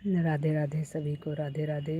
राधे राधे सभी को, राधे राधे।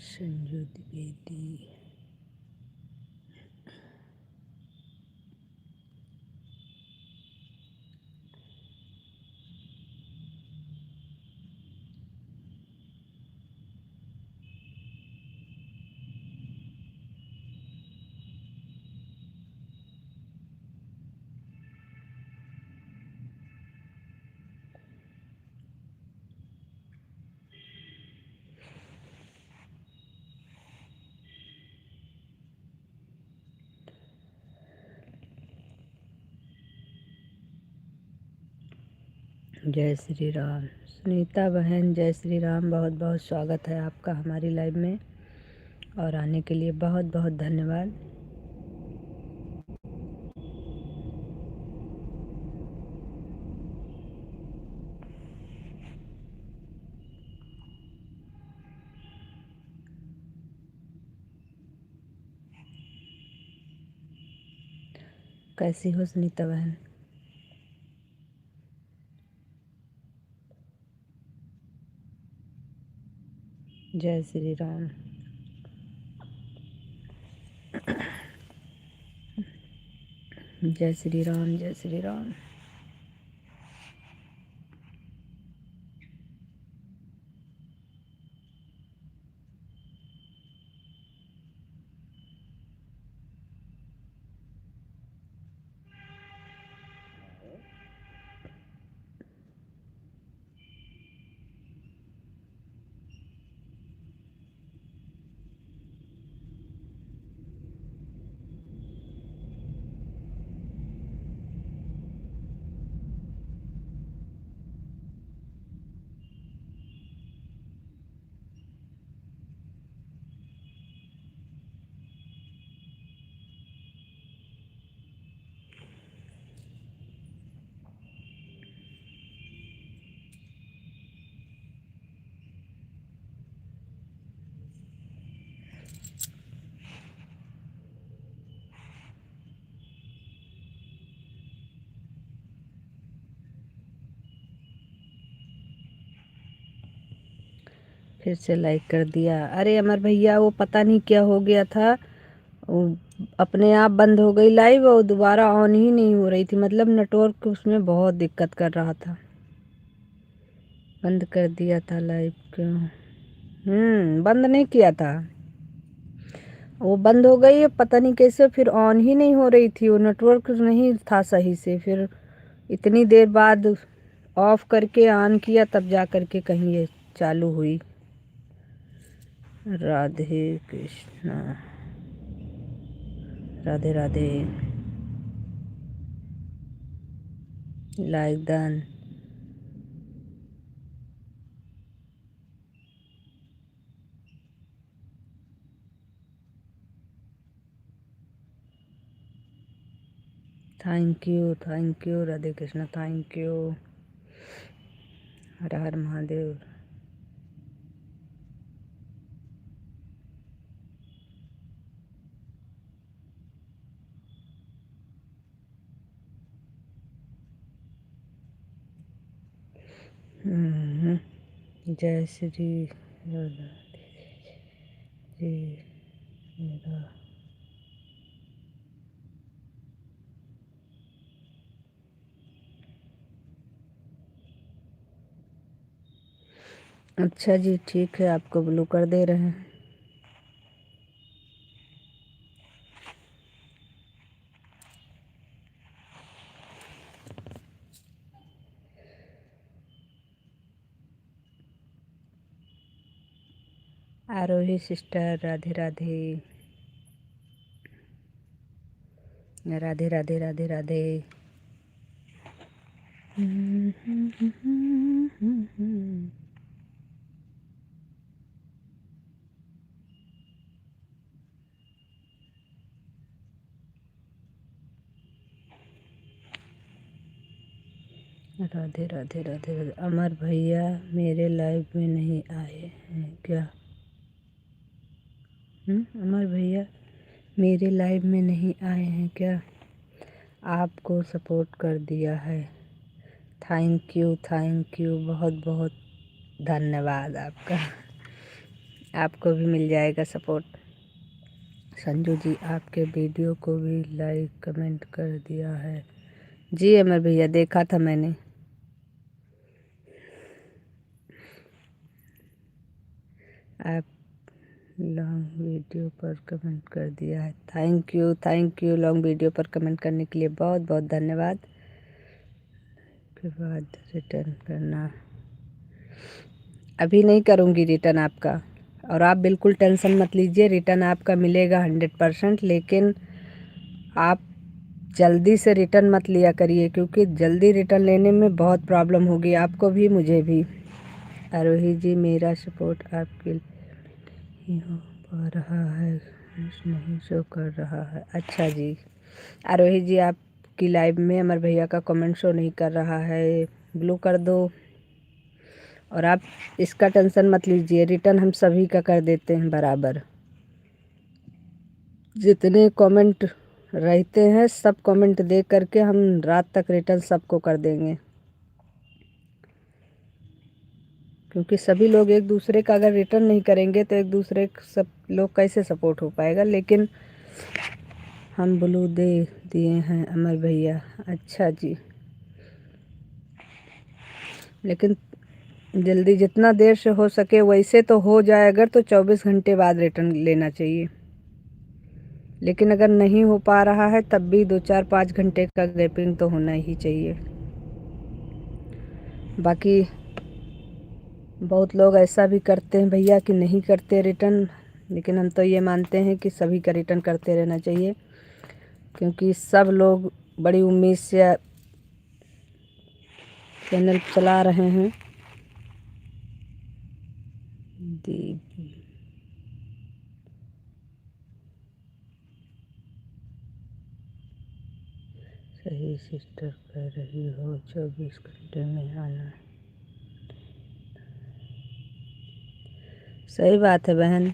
संजू द्विवेदी। जय श्री राम। सुनीता बहन, जय श्री राम। बहुत बहुत स्वागत है आपका हमारी लाइव में, और आने के लिए बहुत बहुत धन्यवाद। कैसी हो सुनीता बहन? जय श्री राम। जय श्री राम, जय श्री राम। फिर से लाइक कर दिया। अरे अमर भैया, वो पता नहीं क्या हो गया था, वो अपने आप बंद हो गई लाइव और दोबारा ऑन ही नहीं हो रही थी। मतलब नेटवर्क उसमें बहुत दिक्कत कर रहा था। बंद कर दिया था लाइव क्यों? बंद नहीं किया था, वो बंद हो गई। पता नहीं कैसे, फिर ऑन ही नहीं हो रही थी, वो नेटवर्क नहीं था सही से। फिर इतनी देर बाद ऑफ करके ऑन किया, तब जा करके कहीं ये चालू हुई। Radhe Krishna, Radhe Radhe. Like done. Thank you Radhe Krishna, thank you. Har Har Mahadev. जय श्री राधे जी। मेरा अच्छा जी, ठीक है, आपको ब्लू कर दे रहे हैं। आरोही सिस्टर राधे राधे। राधे राधे राधे राधे। राधे राधे राधे राधे। अमर भैया मेरे लाइव में नहीं आए हैं क्या? अमर भैया मेरे लाइव में नहीं आए हैं क्या? आपको सपोर्ट कर दिया है। थैंक यू बहुत बहुत धन्यवाद आपका। आपको भी मिल जाएगा सपोर्ट। संजू जी आपके वीडियो को भी लाइक कमेंट कर दिया है। जी अमर भैया देखा था मैंने। आप लॉन्ग वीडियो पर कमेंट कर दिया है। थैंक यू लॉन्ग वीडियो पर कमेंट करने के लिए बहुत बहुत धन्यवाद। के बाद रिटर्न करना अभी नहीं करूँगी रिटर्न आपका, और आप बिल्कुल टेंशन मत लीजिए, रिटर्न आपका मिलेगा 100%। लेकिन आप जल्दी से रिटर्न मत लिया करिए, क्योंकि जल्दी रिटर्न लेने में बहुत प्रॉब्लम होगी आपको भी मुझे भी। आरोही जी मेरा सपोर्ट आपके लिए हो पा रहा है, नहीं शो कर रहा है। अच्छा जी आरोही जी आपकी लाइव में अमर भैया का कमेंट शो नहीं कर रहा है, ब्लू कर दो। और आप इसका टेंशन मत लीजिए, रिटर्न हम सभी का कर देते हैं बराबर। जितने कमेंट रहते हैं सब कमेंट देख करके हम रात तक रिटर्न सबको कर देंगे, क्योंकि सभी लोग एक दूसरे का अगर रिटर्न नहीं करेंगे तो एक दूसरे सब लोग कैसे सपोर्ट हो पाएगा। लेकिन हम ब्लू दे दिए हैं अमर भैया। अच्छा जी, लेकिन जल्दी जितना देर से हो सके वैसे तो हो जाए, अगर तो 24 घंटे बाद रिटर्न लेना चाहिए। लेकिन अगर नहीं हो पा रहा है तब भी 2-4-5 घंटे का गैपिंग तो होना ही चाहिए। बाकी बहुत लोग ऐसा भी करते हैं भैया कि नहीं करते रिटर्न, लेकिन हम तो ये मानते हैं कि सभी का रिटर्न करते रहना चाहिए, क्योंकि सब लोग बड़ी उम्मीद से चैनल चला रहे हैं। दीदी सही सिस्टर कह रही हो 24 घंटे में आना। सही बात है बहन,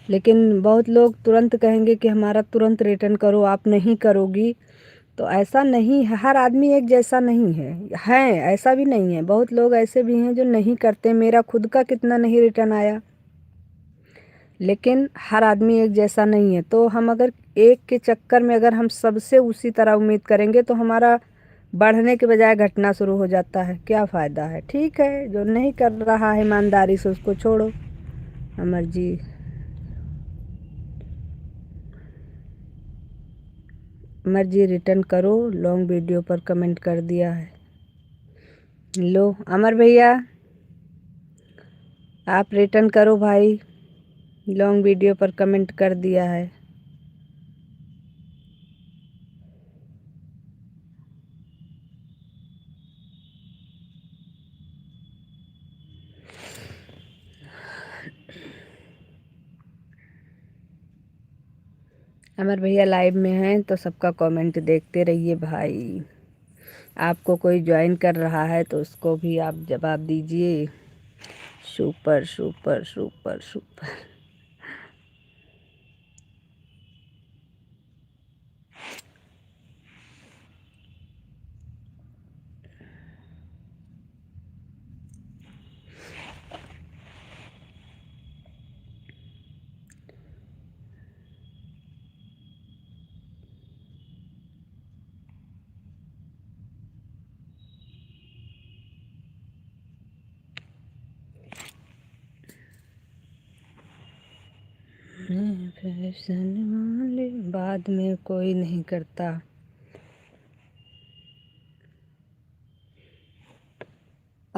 लेकिन बहुत लोग तुरंत कहेंगे कि हमारा तुरंत रिटर्न करो, आप नहीं करोगी। तो ऐसा नहीं है, हर आदमी एक जैसा नहीं है ऐसा भी नहीं है। बहुत लोग ऐसे भी हैं जो नहीं करते, मेरा खुद का कितना नहीं रिटर्न आया। लेकिन हर आदमी एक जैसा नहीं है, तो हम अगर एक के चक्कर में अगर हम सबसे उसी तरह उम्मीद करेंगे तो हमारा बढ़ने के बजाय घटना शुरू हो जाता है। क्या फ़ायदा है? ठीक है, जो नहीं कर रहा है ईमानदारी से उसको छोड़ो। अमर जी रिटर्न करो, लॉन्ग वीडियो पर कमेंट कर दिया है। लो अमर भैया आप रिटर्न करो भाई, लॉन्ग वीडियो पर कमेंट कर दिया है। अमर भैया लाइव में हैं तो सबका कमेंट देखते रहिए भाई। आपको कोई ज्वाइन कर रहा है तो उसको भी आप जवाब दीजिए। Super super super super. Fashion वाले बाद में कोई नहीं करता।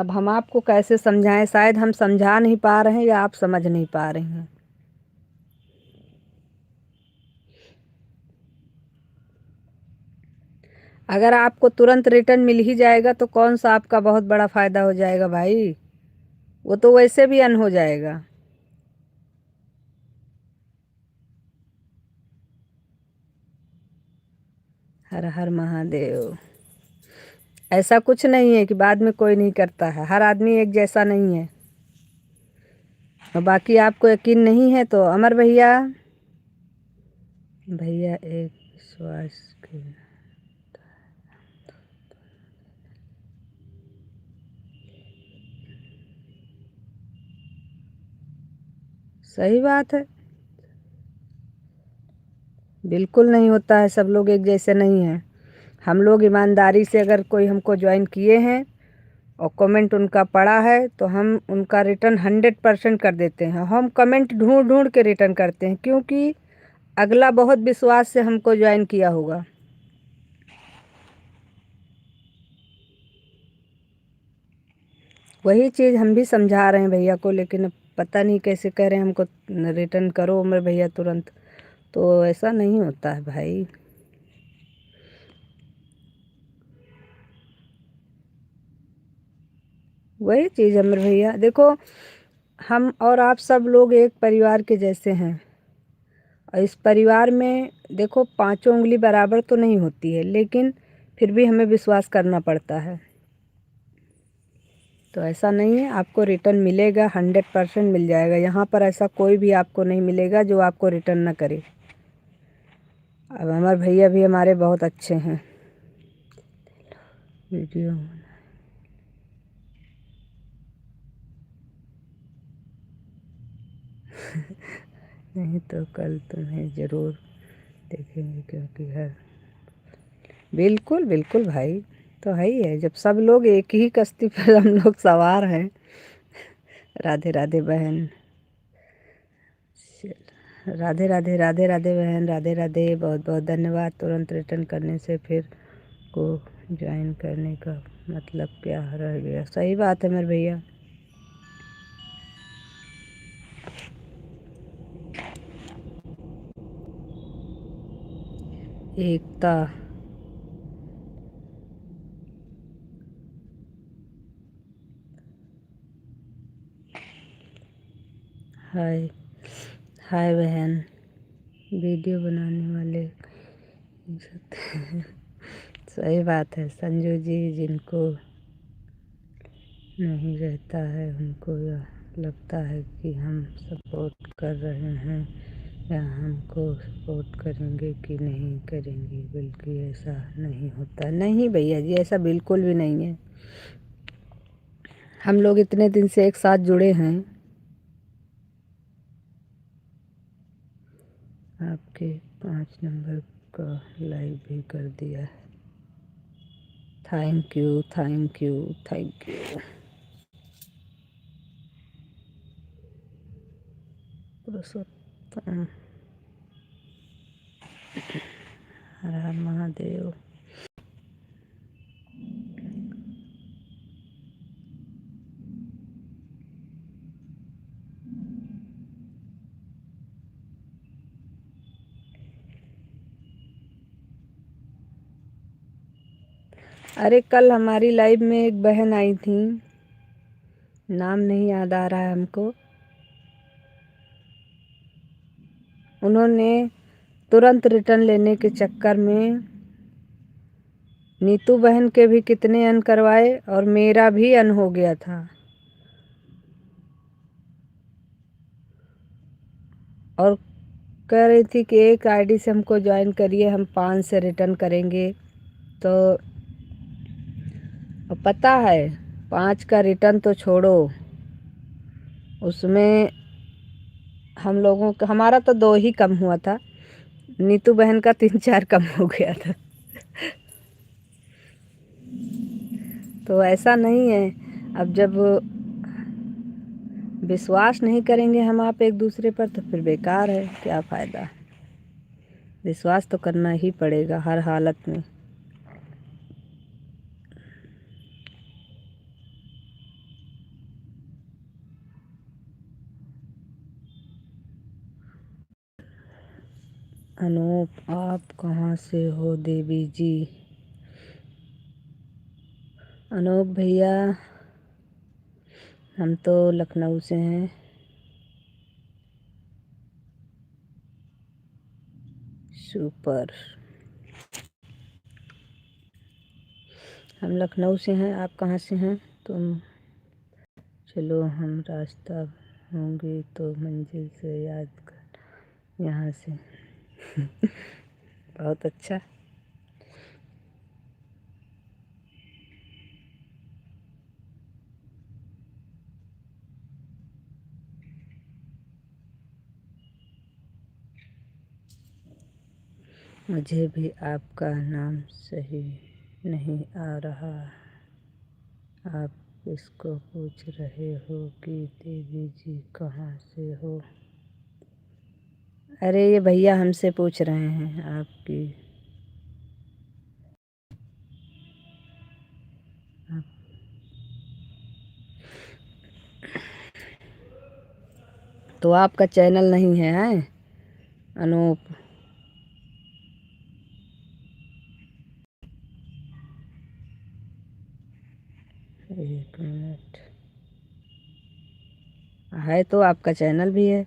अब हम आपको कैसे समझाएं, शायद हम समझा नहीं पा रहे हैं या आप समझ नहीं पा रही हैं। अगर आपको तुरंत रिटर्न मिल ही जाएगा तो कौन सा आपका बहुत बड़ा फ़ायदा हो जाएगा भाई, वो तो वैसे भी अन हो जाएगा। हर हर महादेव। ऐसा कुछ नहीं है कि बाद में कोई नहीं करता है, हर आदमी एक जैसा नहीं है। और बाकी आपको यकीन नहीं है तो अमर भैया, भैया एक विश्वास के, सही बात है, बिल्कुल नहीं होता है, सब लोग एक जैसे नहीं हैं। हम लोग ईमानदारी से अगर कोई हमको ज्वाइन किए हैं और कमेंट उनका पड़ा है तो हम उनका रिटर्न 100% कर देते हैं। हम कमेंट ढूंढ ढूंढ के रिटर्न करते हैं, क्योंकि अगला बहुत विश्वास से हमको ज्वाइन किया होगा। वही चीज़ हम भी समझा रहे हैं भैया को, लेकिन अब पता नहीं कैसे कह रहे हैं हमको रिटर्न करो अमर भैया तुरंत, तो ऐसा नहीं होता है भाई। वही चीज़ अमर भैया, देखो हम और आप सब लोग एक परिवार के जैसे हैं, और इस परिवार में देखो पांचों उंगली बराबर तो नहीं होती है, लेकिन फिर भी हमें विश्वास करना पड़ता है। तो ऐसा नहीं है, आपको रिटर्न मिलेगा, 100% मिल जाएगा। यहाँ पर ऐसा कोई भी आपको नहीं मिलेगा जो आपको रिटर्न ना करे। अब अमर भैया भी हमारे बहुत अच्छे हैं। वीडियो नहीं तो कल तुम्हें ज़रूर देखेंगे, क्योंकि हर, बिल्कुल बिल्कुल भाई, तो है ही है, जब सब लोग एक ही कश्ती पर हम लोग सवार हैं। राधे राधे बहन, राधे राधे, राधे राधे बहन, राधे राधे, बहुत बहुत धन्यवाद। तुरंत रिटर्न करने से फिर को ज्वाइन करने का मतलब क्या रह गया। सही बात है मेरे भैया। एकता, हाय, हाय बहन। वीडियो बनाने वाले सही बात है संजू जी, जिनको नहीं रहता है उनको यह लगता है कि हम सपोर्ट कर रहे हैं या हमको सपोर्ट करेंगे कि नहीं करेंगे, बल्कि ऐसा नहीं होता। नहीं भैया जी, ऐसा बिल्कुल भी नहीं है। हम लोग इतने दिन से एक साथ जुड़े हैं। आपके 5 नंबर का लाइव भी कर दिया। Thank you thank you thank you. Purushottam, Har Har Mahadev. अरे कल हमारी लाइव में एक बहन आई थी, नाम नहीं याद आ रहा है हमको। उन्होंने तुरंत रिटर्न लेने के चक्कर में नीतू बहन के भी कितने अन करवाए और मेरा भी अन हो गया था। और कह रही थी कि एक आईडी से हमको ज्वाइन करिए, हम 5 से रिटर्न करेंगे। तो पता है 5 का रिटर्न तो छोड़ो, उसमें हम लोगों का, हमारा तो 2 ही कम हुआ था, नीतू बहन का 3-4 कम हो गया था। तो ऐसा नहीं है, अब जब विश्वास नहीं करेंगे हम आप एक दूसरे पर तो फिर बेकार है, क्या फ़ायदा। विश्वास तो करना ही पड़ेगा हर हालत में। अनूप आप कहाँ से हो देवी जी? अनूप भैया हम तो लखनऊ से हैं। सुपर। हम लखनऊ से हैं, आप कहाँ से हैं? तुम चलो हम रास्ता होंगे तो मंजिल से याद कर यहाँ से। बहुत अच्छा। मुझे भी आपका नाम सही नहीं आ रहा। आप किसको पूछ रहे हो कि देवी जी कहाँ से हो? अरे ये भैया हमसे पूछ रहे हैं आपकी। आप तो आपका चैनल नहीं है, हैं अनूप? एक मिनट। है तो आपका चैनल भी है।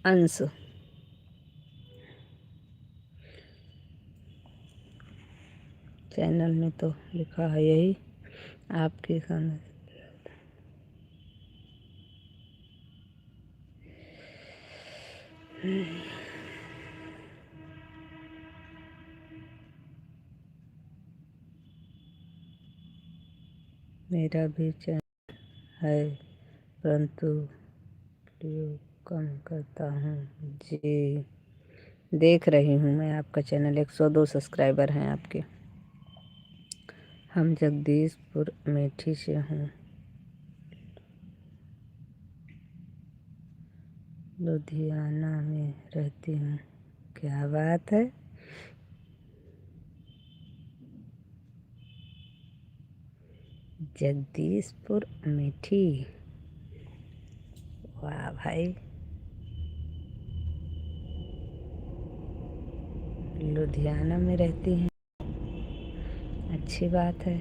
अंश। चैनल में तो लिखा है यही आपके खाना। मेरा भी चैनल है परंतु वीडियो कम करता हूँ। जी देख रही हूँ मैं आपका चैनल, 102 सब्सक्राइबर हैं आपके। हम जगदीशपुर मेठी से हूँ। लुधियाना में रहती हूँ। क्या बात है? जगदीशपुर मेठी। वाह भाई। लुधियाना में रहती हैं, अच्छी बात है।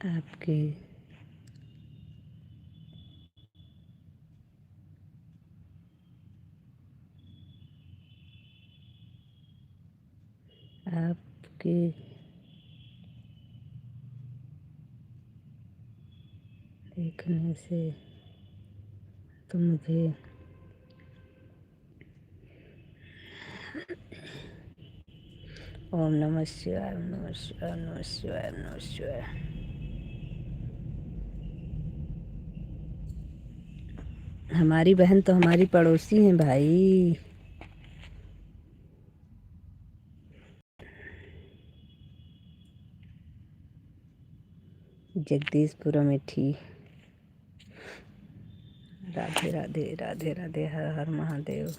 आपकी आपकी देखने से तो मुझे ओम नमः शिवाय, ओम नमः शिवाय, ओम नमः शिवाय, ओम नमः शिवाय। हमारी बहन तो हमारी पड़ोसी हैं भाई। जगदीशपुर मेठी। राधे राधे राधे राधे, हर हर महादेव।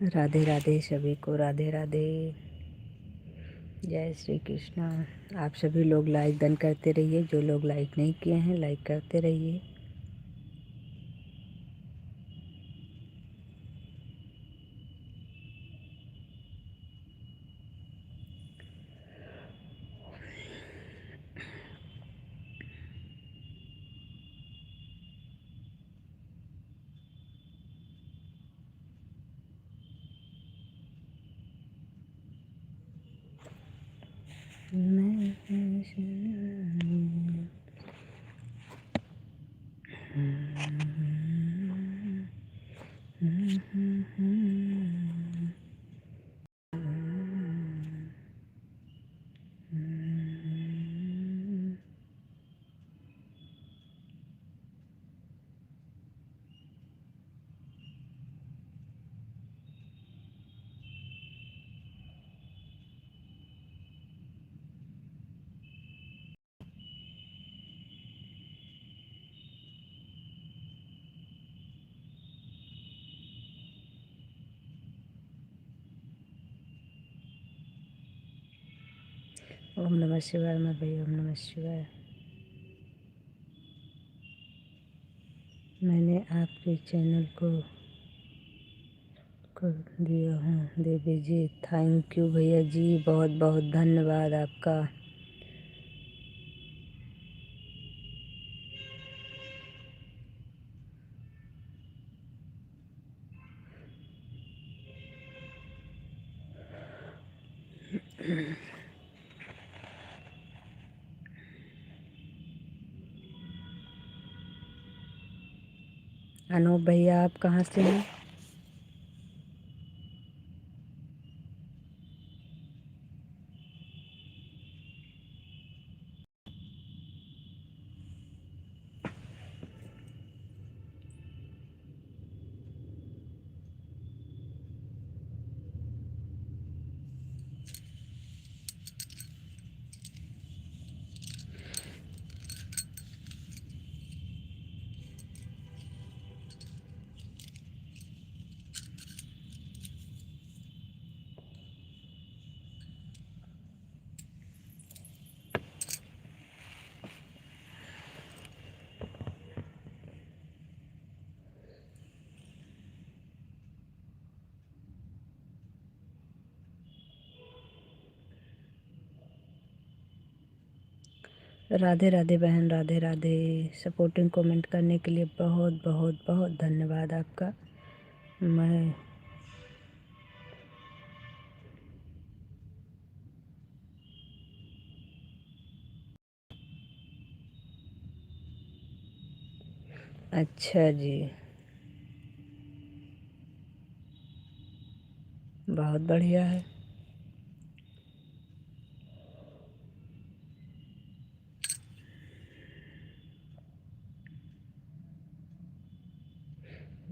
राधे राधे सभी को, राधे राधे। जय श्री कृष्णा। आप सभी लोग लाइक डन करते रहिए, जो लोग लाइक नहीं किए हैं लाइक करते रहिए। ओम नमः शिवाय। मैं भाई ओम नमः शिवाय। मैंने आपके चैनल को कर दिया हूँ देवी जी। थैंक यू भैया जी, बहुत बहुत धन्यवाद आपका। अनूप भैया आप कहाँ से हैं? राधे राधे बहन, राधे राधे। सपोर्टिंग कमेंट करने के लिए बहुत बहुत बहुत धन्यवाद आपका। मैं अच्छा जी, बहुत बढ़िया है।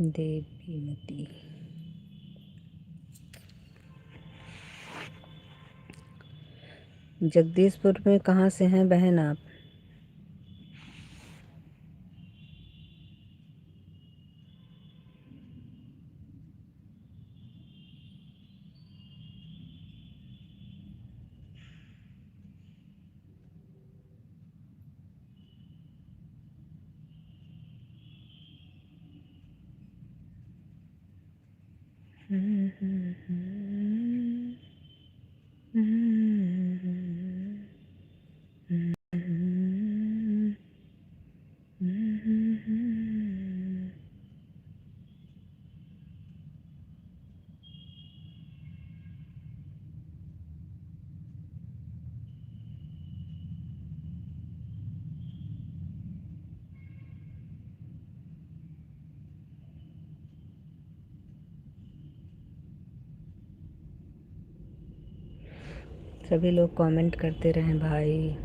देवीमती, जगदीशपुर में कहाँ से हैं बहन आप? सभी लोग कमेंट करते रहें भाई।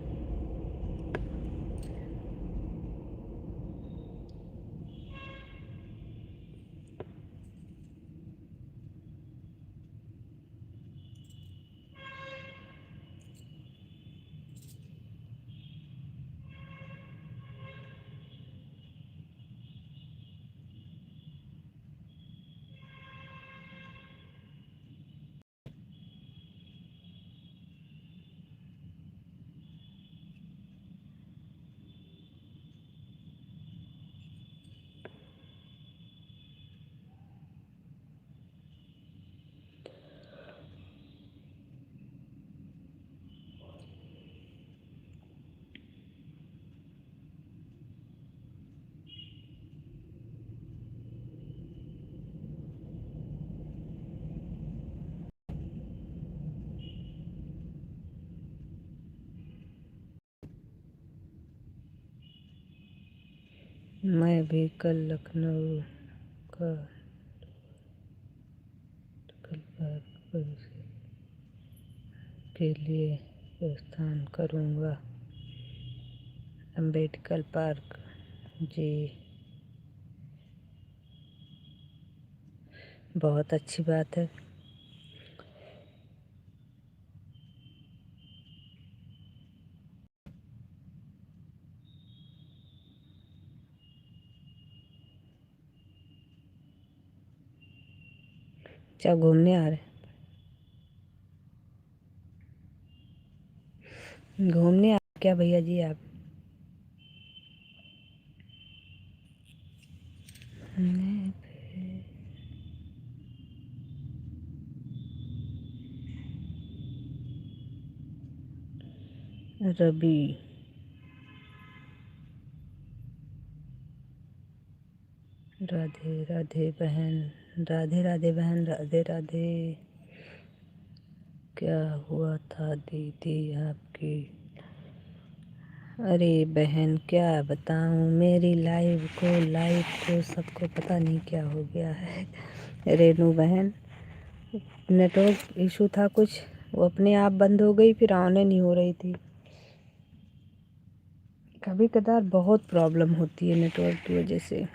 मैं भी कल लखनऊ का कल पार्क के लिए प्रस्थान करूँगा। अम्बेडकर पार्क। जी, बहुत अच्छी बात है। क्या घूमने आ रहे हैं? घूमने आ क्या भैया जी आप? रवि। राधे राधे बहन। राधे राधे बहन। राधे राधे। क्या हुआ था दीदी आपकी? अरे बहन क्या बताऊँ, मेरी लाइव को सबको पता नहीं क्या हो गया है। रेनू बहन, नेटवर्क इशू था कुछ, वो अपने आप बंद हो गई, फिर ऑन नहीं हो रही थी। कभी कदार बहुत प्रॉब्लम होती है नेटवर्क की वजह से।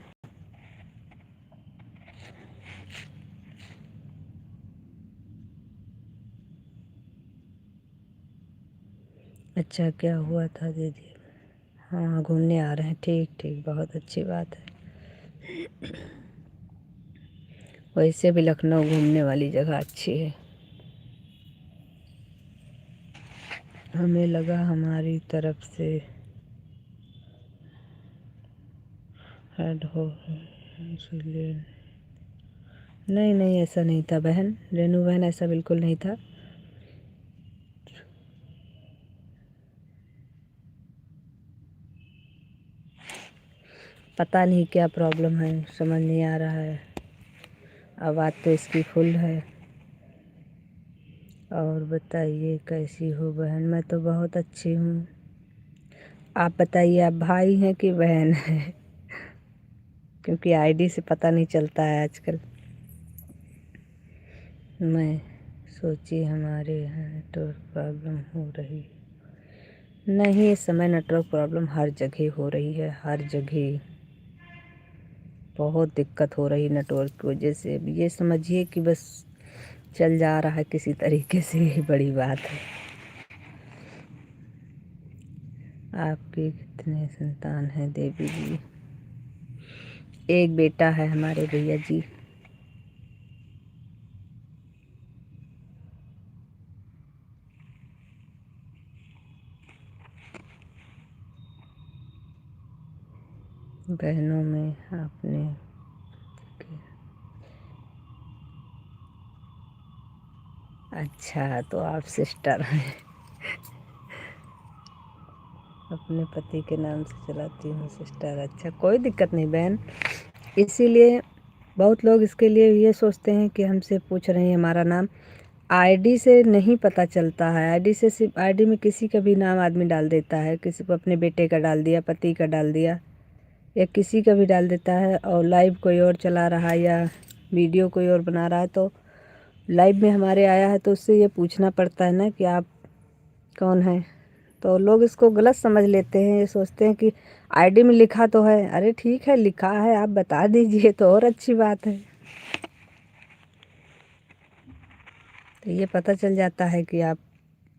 अच्छा, क्या हुआ था दीदी? हाँ, घूमने आ रहे हैं। ठीक ठीक, बहुत अच्छी बात है। वैसे भी लखनऊ घूमने वाली जगह अच्छी है। हमें लगा हमारी तरफ से हेड हो, इसलिए। नहीं नहीं, ऐसा नहीं था बहन, रेनू बहन, ऐसा बिल्कुल नहीं था। पता नहीं क्या प्रॉब्लम है, समझ नहीं आ रहा है। आवाज़ तो इसकी फुल है। और बताइए कैसी हो बहन? मैं तो बहुत अच्छी हूँ। आप बताइए, आप भाई हैं कि बहन हैं? क्योंकि आईडी से पता नहीं चलता है आजकल। मैं सोची हमारे यहाँ नेटवर्क प्रॉब्लम हो रही। नहीं, इस समय नेटवर्क प्रॉब्लम हर जगह हो रही है, हर जगह बहुत दिक्कत हो रही नेटवर्क की वजह से। अब ये समझिए कि बस चल जा रहा है किसी तरीके से, यही बड़ी बात है। आपके कितने संतान हैं देवी जी? एक बेटा है हमारे भैया जी। बहनों में आपने अच्छा, तो आप सिस्टर हैं। अपने पति के नाम से चलाती हूँ सिस्टर। अच्छा, कोई दिक्कत नहीं बहन। इसीलिए बहुत लोग इसके लिए ये सोचते हैं कि हमसे पूछ रहे हैं हमारा नाम। आईडी से नहीं पता चलता है। आईडी से सिर्फ आईडी में किसी का भी नाम आदमी डाल देता है, किसी को अपने बेटे का डाल दिया, पति का डाल दिया, या किसी का भी डाल देता है। और लाइव कोई और चला रहा है या वीडियो कोई और बना रहा है, तो लाइव में हमारे आया है तो उससे ये पूछना पड़ता है ना कि आप कौन हैं। तो लोग इसको गलत समझ लेते हैं, ये सोचते हैं कि आईडी में लिखा तो है। अरे ठीक है, लिखा है, आप बता दीजिए तो और अच्छी बात है। तो ये पता चल जाता है कि आप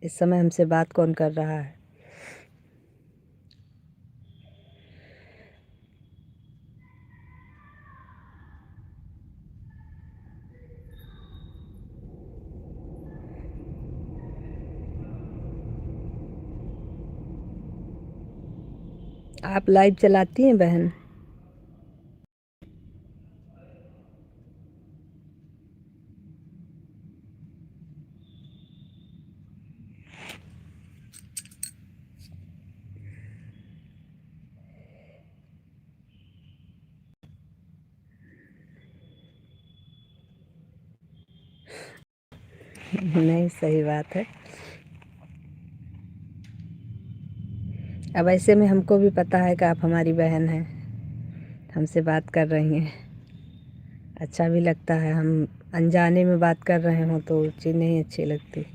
इस समय हमसे बात कौन कर रहा है। आप लाइव चलाती हैं बहन? नहीं, सही बात है। अब ऐसे में हमको भी पता है कि आप हमारी बहन हैं। हमसे बात कर रही हैं। अच्छा भी लगता है, हम अनजाने में बात कर रहे हों तो चीज़ नहीं अच्छी लगती।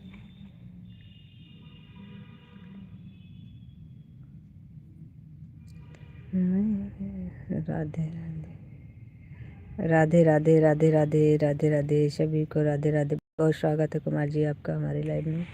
राधे राधे राधे राधे राधे राधे राधे सभी को राधे राधे। बहुत स्वागत है कुमार जी आपका हमारे लाइव में।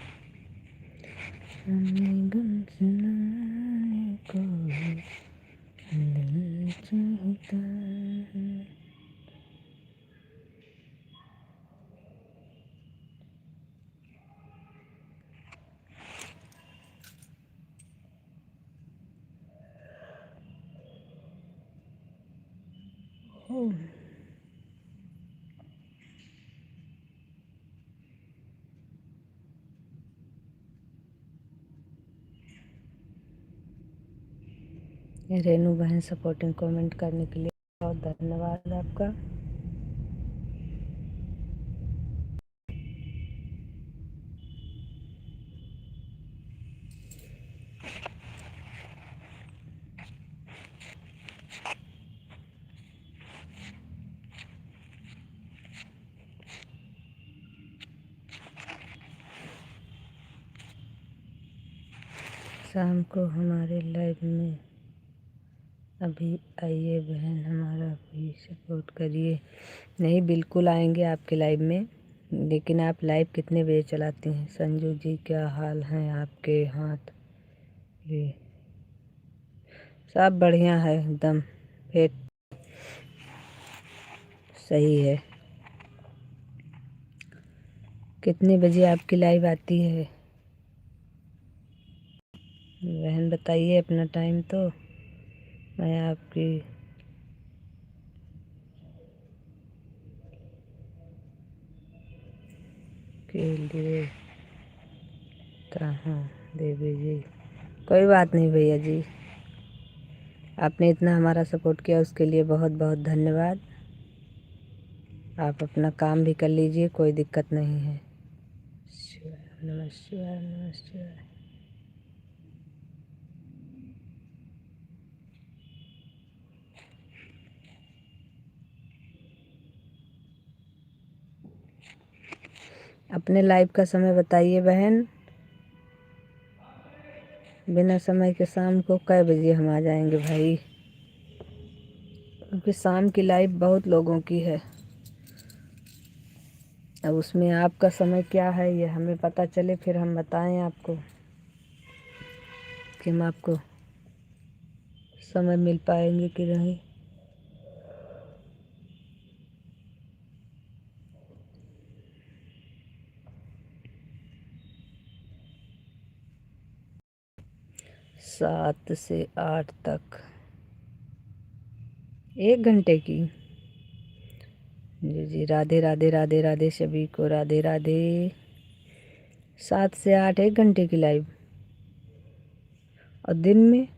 रेनू बहन सपोर्टिंग कमेंट करने के लिए बहुत धन्यवाद आपका। शाम को हमारे लाइव में अभी आइए बहन, हमारा भी सपोर्ट करिए। नहीं, बिल्कुल आएंगे आपके लाइव में, लेकिन आप लाइव कितने बजे चलाती हैं? संजू जी क्या हाल हैं आपके? हाथ ये सब बढ़िया है एकदम, फिट सही है। कितने बजे आपकी लाइव आती है बहन? बताइए अपना टाइम तो मैं आपकी के लिए कहाँ देवी जी। कोई बात नहीं भैया जी, आपने इतना हमारा सपोर्ट किया उसके लिए बहुत बहुत धन्यवाद। आप अपना काम भी कर लीजिए, कोई दिक्कत नहीं है। नमस्कार नमस्कार। अपने लाइव का समय बताइए बहन, बिना समय के शाम को कै बजे हम आ जाएंगे भाई, क्योंकि शाम की लाइव बहुत लोगों की है। अब उसमें आपका समय क्या है ये हमें पता चले, फिर हम बताएं आपको कि हम आपको समय मिल पाएंगे कि नहीं। सात से 8 तक 1 घंटे की। जी जी, राधे राधे राधे राधे सभी को राधे राधे। 7 से 8 1 घंटे की लाइव। और दिन में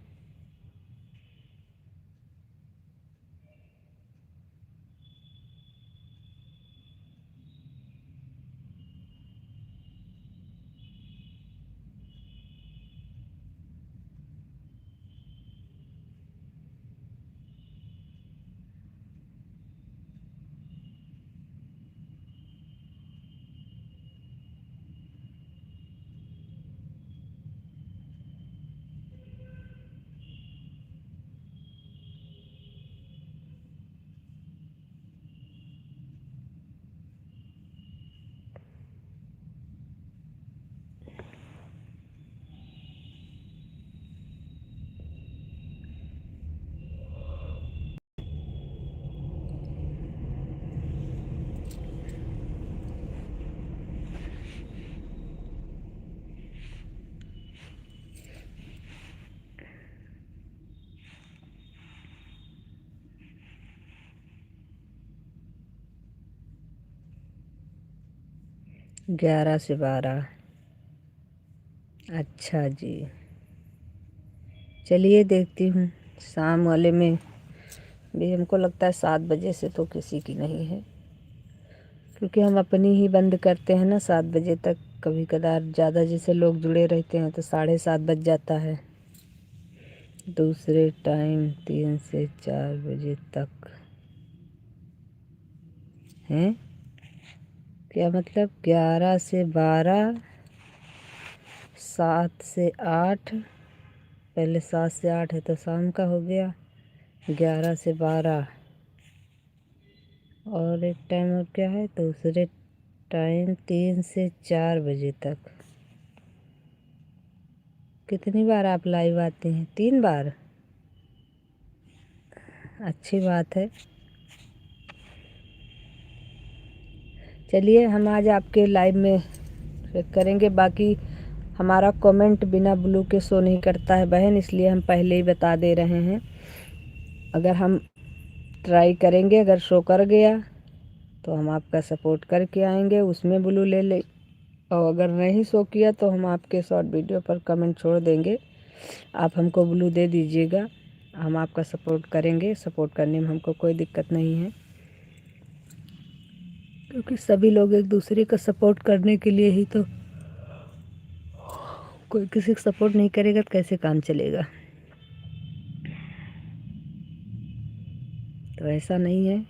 ग्यारह से 12। अच्छा जी, चलिए देखती हूँ। शाम वाले में भी हमको लगता है 7 बजे से तो किसी की नहीं है, क्योंकि हम अपनी ही बंद करते हैं ना 7 बजे तक। कभी कदार ज़्यादा जैसे लोग जुड़े रहते हैं तो 7:30 बज जाता है। दूसरे टाइम 3 से 4 बजे तक हैं। क्या मतलब 11 से 12, 7 से 8, पहले 7 से 8 है तो शाम का हो गया, 11 से 12 और एक टाइम और क्या है, दूसरे टाइम 3 से 4 बजे तक। कितनी बार आप लाइव आती हैं? 3 बार। अच्छी बात है। चलिए हम आज आपके लाइव में चेक करेंगे। बाकी हमारा कमेंट बिना ब्लू के शो नहीं करता है बहन, इसलिए हम पहले ही बता दे रहे हैं। अगर हम ट्राई करेंगे, अगर शो कर गया तो हम आपका सपोर्ट करके आएंगे, उसमें ब्लू ले ले। और अगर नहीं शो किया तो हम आपके शॉर्ट वीडियो पर कमेंट छोड़ देंगे, आप हमको ब्लू दे दीजिएगा, हम आपका सपोर्ट करेंगे। सपोर्ट करने में हमको कोई दिक्कत नहीं है, क्योंकि सभी लोग एक दूसरे का सपोर्ट करने के लिए ही तो। कोई किसी का सपोर्ट नहीं करेगा तो कैसे काम चलेगा? तो ऐसा नहीं है।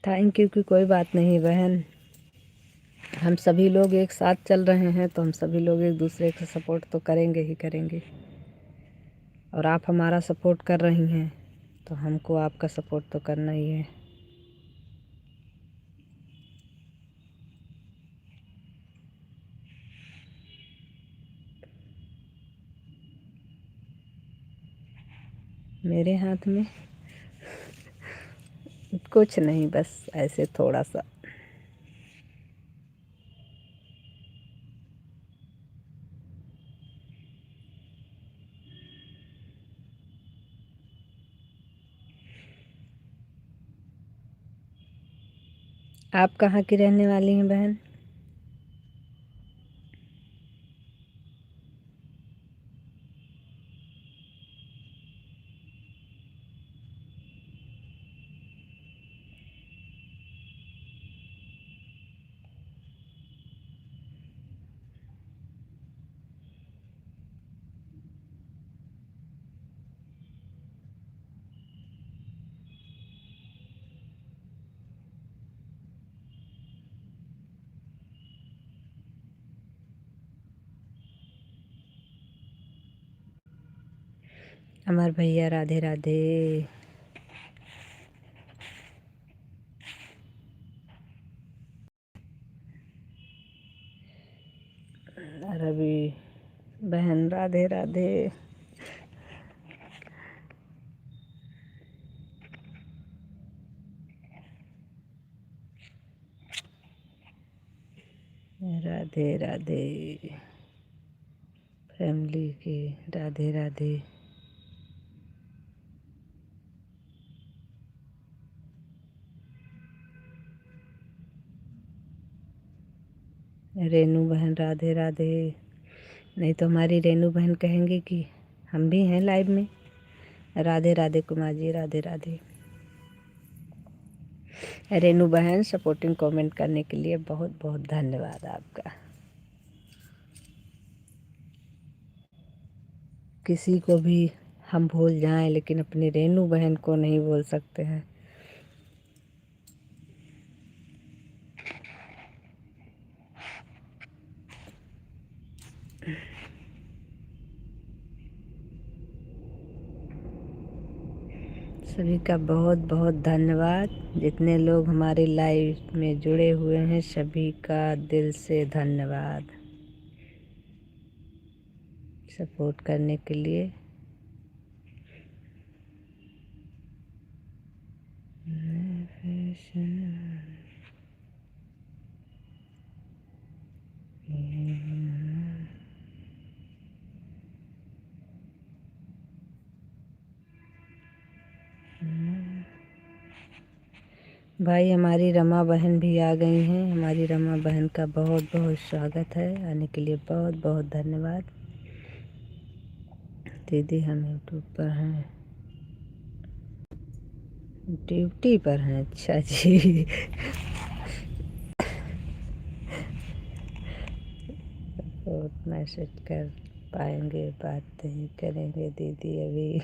थैंक यू की कोई बात नहीं बहन, हम सभी लोग एक साथ चल रहे हैं तो हम सभी लोग एक दूसरे का सपोर्ट तो करेंगे ही करेंगे। और आप हमारा सपोर्ट कर रही हैं तो हमको आपका सपोर्ट तो करना ही है। मेरे हाथ में कुछ नहीं, बस ऐसे थोड़ा सा। आप कहाँ की रहने वाली हैं बहन? अमर भैया राधे राधे। रवि बहन राधे राधे। राधे राधे फैमिली की राधे राधे। रेनू बहन राधे राधे। नहीं तो हमारी रेनू बहन कहेंगे कि हम भी हैं लाइव में। राधे राधे कुमार जी, राधे राधे। रेनू बहन सपोर्टिंग कमेंट करने के लिए बहुत बहुत धन्यवाद आपका। किसी को भी हम भूल जाएं लेकिन अपनी रेनू बहन को नहीं भूल सकते हैं। सभी का बहुत बहुत धन्यवाद। जितने लोग हमारे लाइव में जुड़े हुए हैं सभी का दिल से धन्यवाद सपोर्ट करने के लिए। भाई हमारी रमा बहन भी आ गई हैं। हमारी रमा बहन का बहुत बहुत स्वागत है। आने के लिए बहुत बहुत धन्यवाद। दीदी हम यूट्यूब पर हैं, ड्यूटी पर हैं। अच्छा जी। बहुत मैसेज कर पाएंगे, बात नहीं करेंगे दीदी अभी।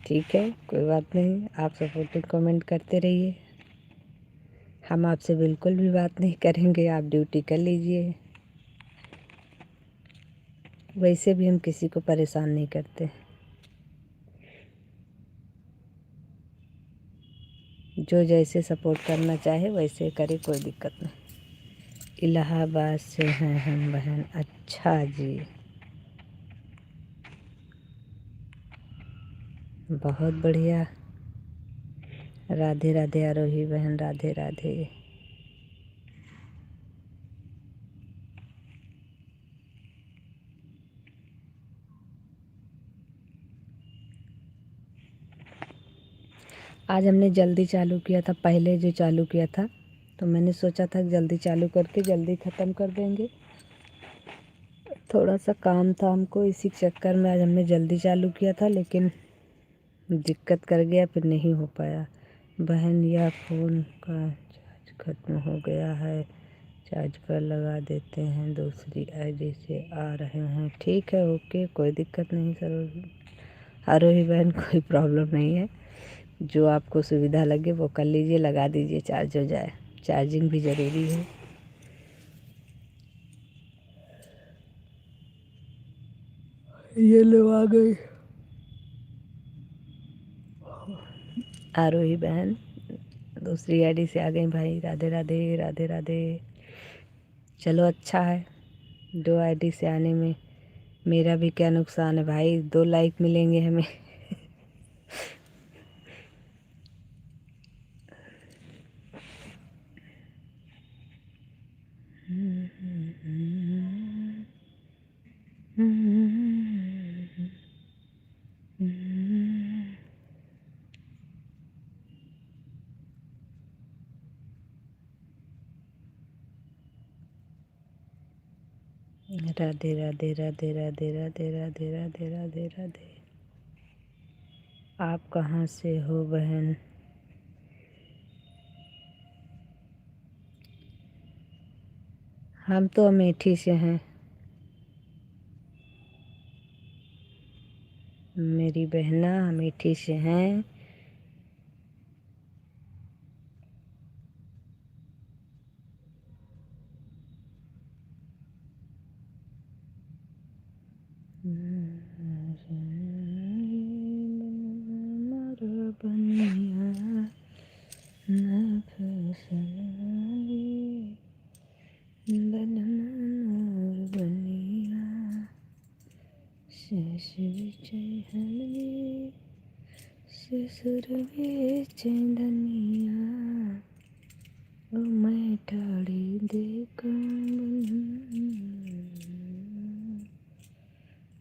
ठीक है, कोई बात नहीं, आप सपोर्टेड कमेंट करते रहिए। हम आपसे बिल्कुल भी बात नहीं करेंगे, आप ड्यूटी कर लीजिए। वैसे भी हम किसी को परेशान नहीं करते। जो जैसे सपोर्ट करना चाहे वैसे करे, कोई दिक्कत नहीं। इलाहाबाद से हैं हम बहन। अच्छा जी, बहुत बढ़िया। राधे राधे आरोही बहन, राधे राधे। आज हमने जल्दी चालू किया था, पहले जो चालू किया था तो मैंने सोचा था जल्दी चालू करके जल्दी ख़त्म कर देंगे। थोड़ा सा काम था हमको, इसी चक्कर में आज हमने जल्दी चालू किया था, लेकिन दिक्कत कर गया, फिर नहीं हो पाया। बहन यह फ़ोन का चार्ज ख़त्म हो गया है, चार्ज पर लगा देते हैं, दूसरी आईडी से आ रहे हैं। ठीक है, ओके, कोई दिक्कत नहीं सर। आरोही बहन कोई प्रॉब्लम नहीं है, जो आपको सुविधा लगे वो कर लीजिए, लगा दीजिए, चार्ज हो जाए। चार्जिंग भी ज़रूरी है। ये लो आ गई आरोही बहन, दूसरी आईडी से आ गई भाई। राधे राधे, राधे राधे। चलो अच्छा है, दो आईडी से आने में मेरा भी क्या नुकसान है भाई, 2 लाइक मिलेंगे हमें। राधे राधे, राधे राधे, राधे राधे, राधे राधे, राधे। आप कहाँ से हो बहन? हम तो अमेठी से हैं। मेरी बहना अमेठी से हैं। चंदनिया ओ मैं ठाड़ी देखूं,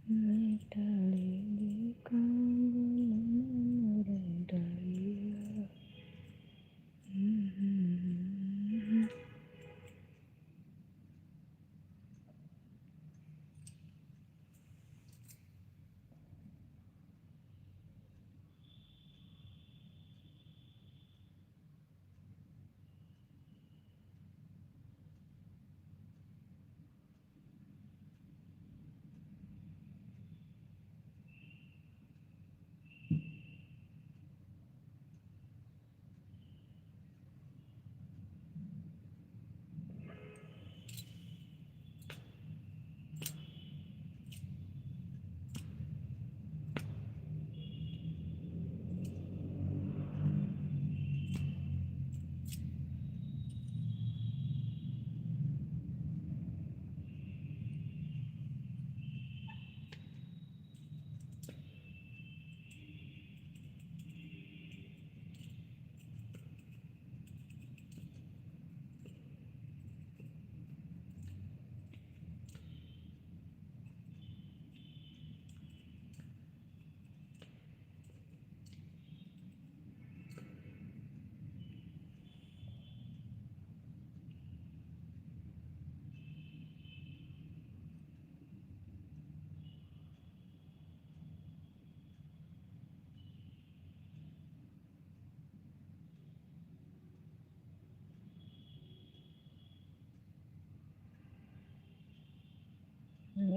मैं ठाड़ी देखूं डालिया।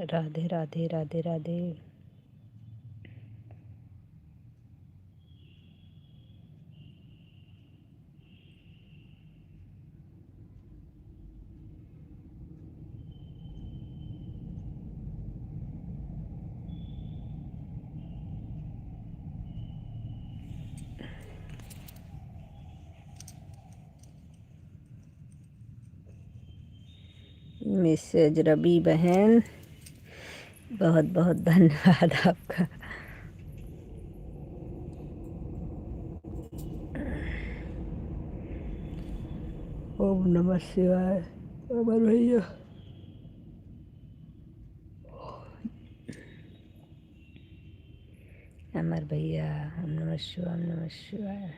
राधे राधे राधे राधे। मिसेज रवि बहन, बहुत बहुत धन्यवाद आपका। ओम नमः शिवाय। अमर भैया, अमर भैया, ओम नमः शिवाय, ओम नमः शिवाय।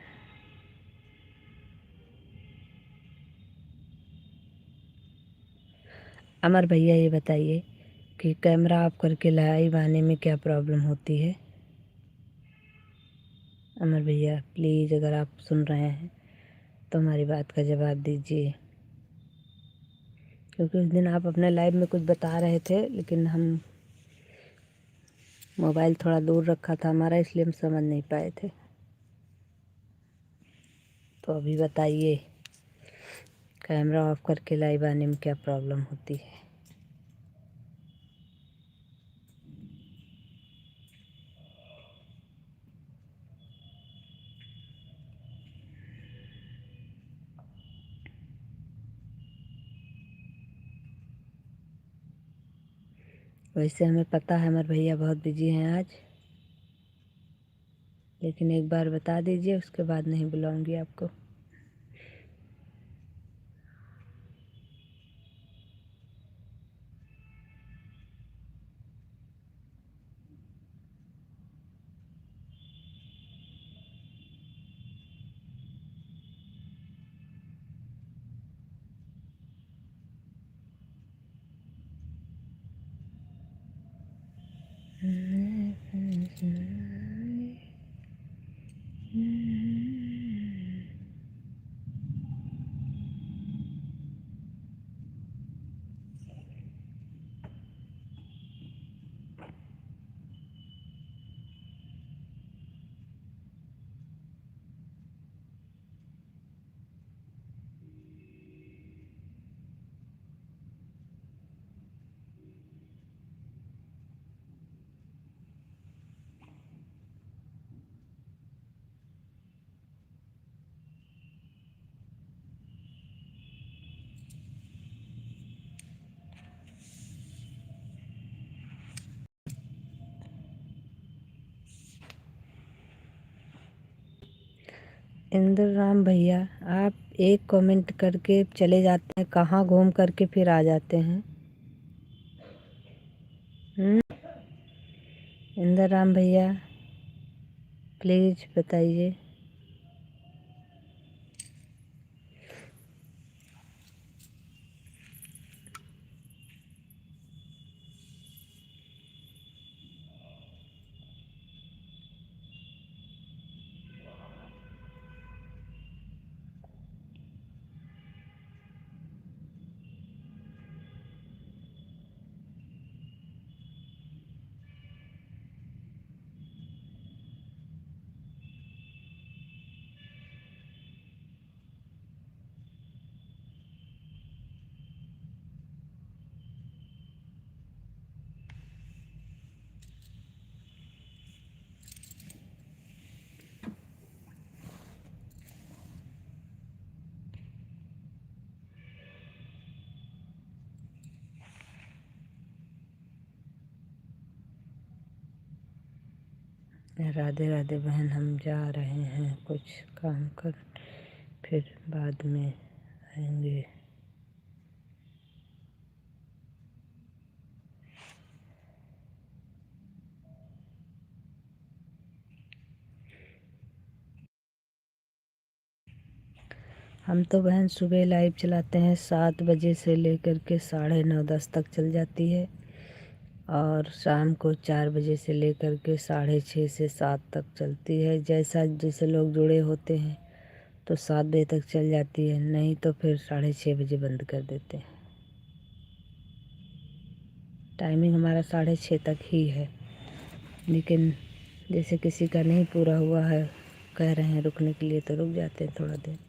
अमर भैया, ये बताइए कि कैमरा ऑफ करके लाइव आने में क्या प्रॉब्लम होती है? अमर भैया प्लीज़, अगर आप सुन रहे हैं तो हमारी बात का जवाब दीजिए, क्योंकि उस दिन आप अपने लाइव में कुछ बता रहे थे, लेकिन हम मोबाइल थोड़ा दूर रखा था हमारा, इसलिए हम समझ नहीं पाए थे। तो अभी बताइए, कैमरा ऑफ करके लाइव आने में क्या प्रॉब्लम होती है? वैसे हमें पता है अमर भैया बहुत बिजी हैं आज, लेकिन एक बार बता दीजिए, उसके बाद नहीं बुलाऊंगी आपको। इंद्र राम भैया, आप एक कमेंट करके चले जाते हैं, कहाँ घूम करके फिर आ जाते हैं? इंद्र राम भैया प्लीज़ बताइए। राधे राधे बहन, हम जा रहे हैं कुछ काम कर, फिर बाद में आएंगे। हम तो बहन सुबह लाइव चलाते हैं 7 बजे से लेकर के 9:30-10 तक चल जाती है, और शाम को 4 बजे से लेकर के 6:30 से 7 तक चलती है। जैसे लोग जुड़े होते हैं तो 7 बजे तक चल जाती है, नहीं तो फिर 6:30 बजे बंद कर देते हैं। टाइमिंग हमारा 6:30 तक ही है, लेकिन जैसे किसी का नहीं पूरा हुआ है, कह रहे हैं रुकने के लिए, तो रुक जाते हैं थोड़ा देर।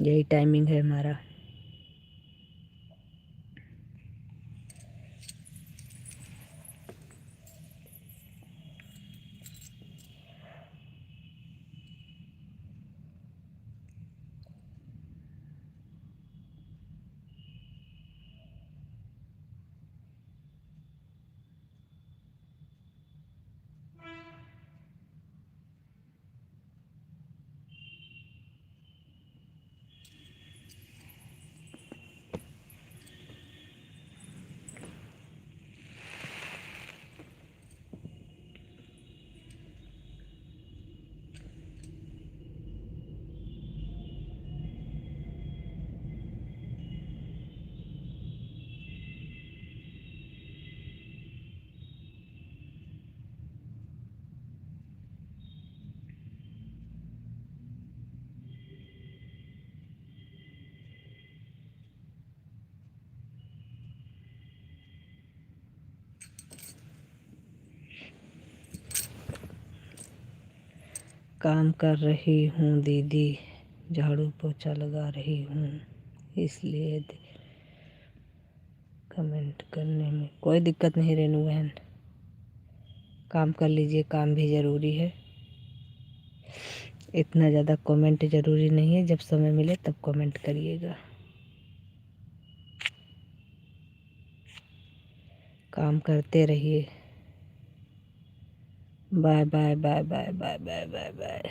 यही टाइमिंग है हमारा। काम कर रही हूँ दीदी, झाड़ू पोछा लगा रही हूँ, इसलिए कमेंट करने में कोई दिक्कत नहीं रेनू बहन। काम कर लीजिए, काम भी ज़रूरी है। इतना ज़्यादा कमेंट ज़रूरी नहीं है, जब समय मिले तब कमेंट करिएगा। काम करते रहिए। Bye bye bye bye bye bye bye bye.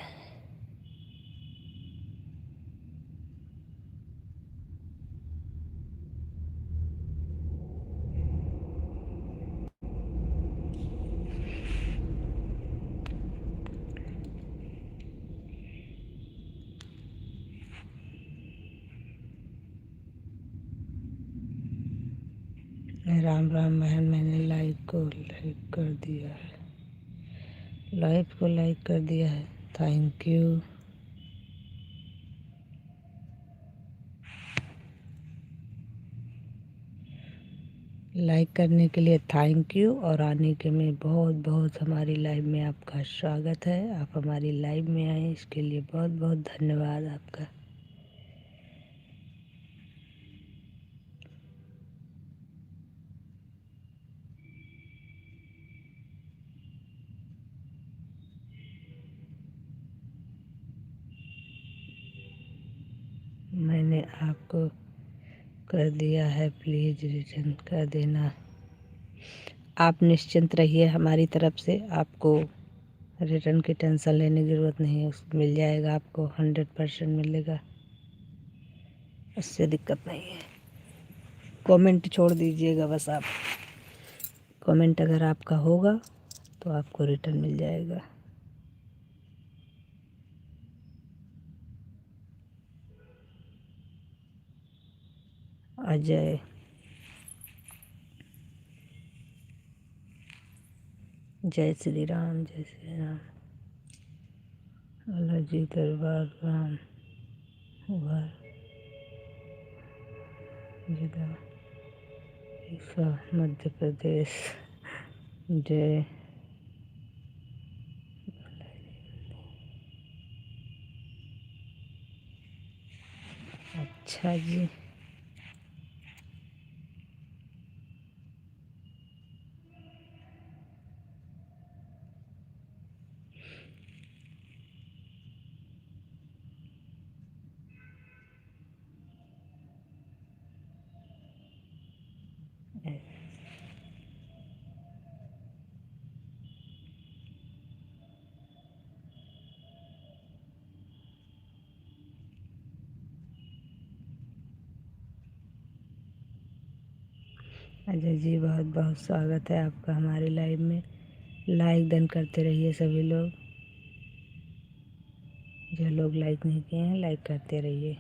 Ram Ram बहन, मैंने लाइव को लाइक कर दिया है, लाइव को लाइक कर दिया है, थैंक यू। लाइक करने के लिए थैंक यू, और आने के में बहुत बहुत हमारी लाइव में आपका स्वागत है। आप हमारी लाइव में आए, इसके लिए बहुत बहुत धन्यवाद आपका। मैंने आपको कर दिया है, प्लीज़ रिटर्न कर देना। आप निश्चिंत रहिए, हमारी तरफ से आपको रिटर्न की टेंशन लेने की ज़रूरत नहीं है। मिल जाएगा आपको, 100% मिलेगा, उससे दिक्कत नहीं है। कमेंट छोड़ दीजिएगा बस आप। कमेंट अगर आपका होगा तो आपको रिटर्न मिल जाएगा। अजय, जय श्री राम, जय श्री राम। अलाजी दरबार राम घर जिला ईसा मध्य प्रदेश। जय। अच्छा जी, अजय जी बहुत बहुत स्वागत है आपका हमारी लाइव में। लाइक डन करते रहिए सभी लोग, जो लोग लाइक नहीं किए हैं लाइक करते रहिए।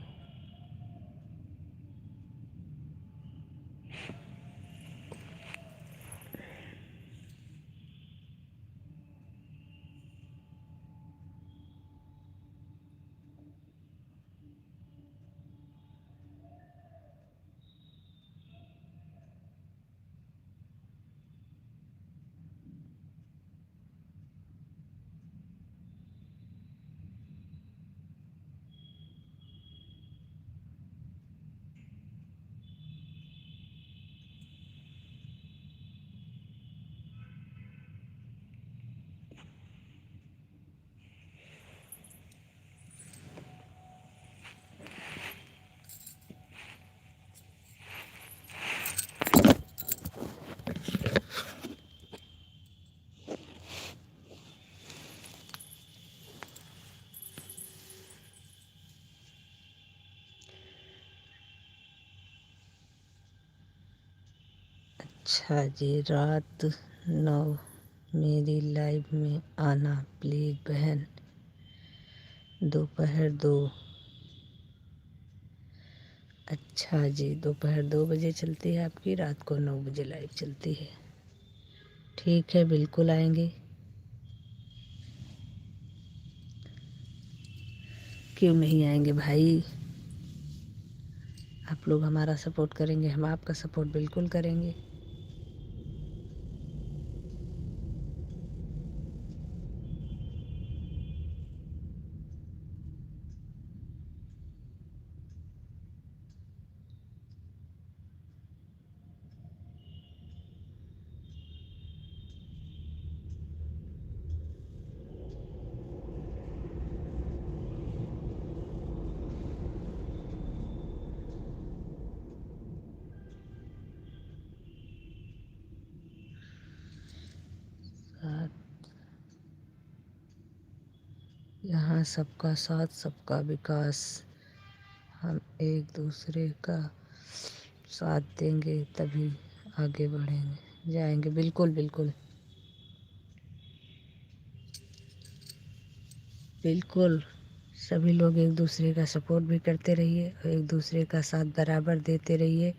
अच्छा जी, रात 9 मेरी लाइव में आना प्लीज़ बहन। दोपहर 2। अच्छा जी, दोपहर 2 बजे चलती है आपकी, रात को 9 बजे लाइव चलती है। ठीक है, बिल्कुल आएंगे। क्यों नहीं आएंगे भाई? आप लोग हमारा सपोर्ट करेंगे, हम आपका सपोर्ट बिल्कुल करेंगे। यहाँ सबका साथ सबका विकास, हम एक दूसरे का साथ देंगे तभी आगे बढ़ेंगे, जाएंगे। बिल्कुल बिल्कुल बिल्कुल। सभी लोग एक दूसरे का सपोर्ट भी करते रहिए और एक दूसरे का साथ बराबर देते रहिए।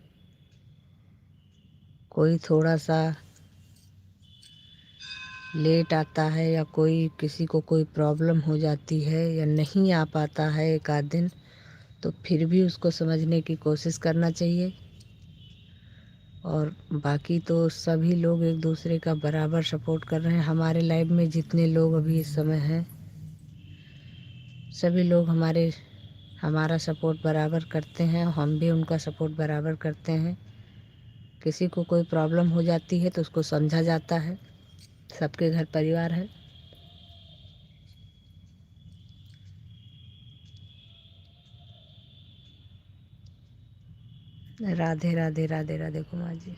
कोई थोड़ा सा लेट आता है या कोई किसी को कोई प्रॉब्लम हो जाती है या नहीं आ पाता है एक आध दिन, तो फिर भी उसको समझने की कोशिश करना चाहिए। और बाकी तो सभी लोग एक दूसरे का बराबर सपोर्ट कर रहे हैं। हमारे लाइफ में जितने लोग अभी इस समय हैं, सभी लोग हमारा सपोर्ट बराबर करते हैं, हम भी उनका सपोर्ट बराबर करते हैं। किसी को कोई प्रॉब्लम हो जाती है तो उसको समझा जाता है। सबके घर परिवार है। राधे राधे राधे राधे कुमार जी।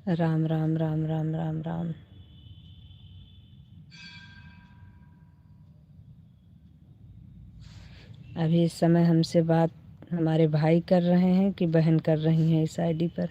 राम राम राम राम राम राम। अभी इस समय हमसे बात हमारे भाई कर रहे हैं कि बहन कर रही हैं इस आईडी पर।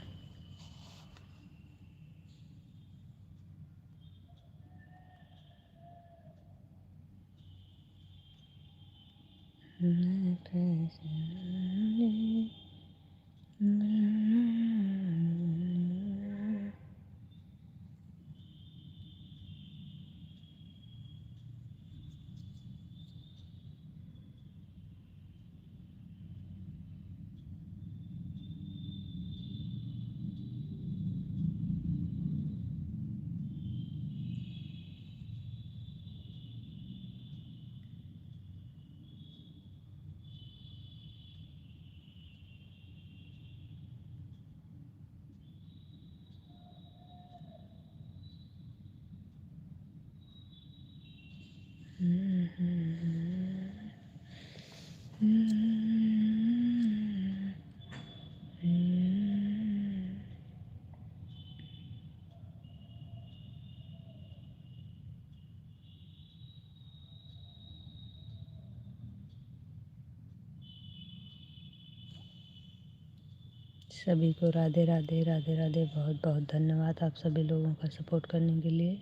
सभी को राधे राधे राधे राधे। बहुत बहुत धन्यवाद आप सभी लोगों का सपोर्ट करने के लिए।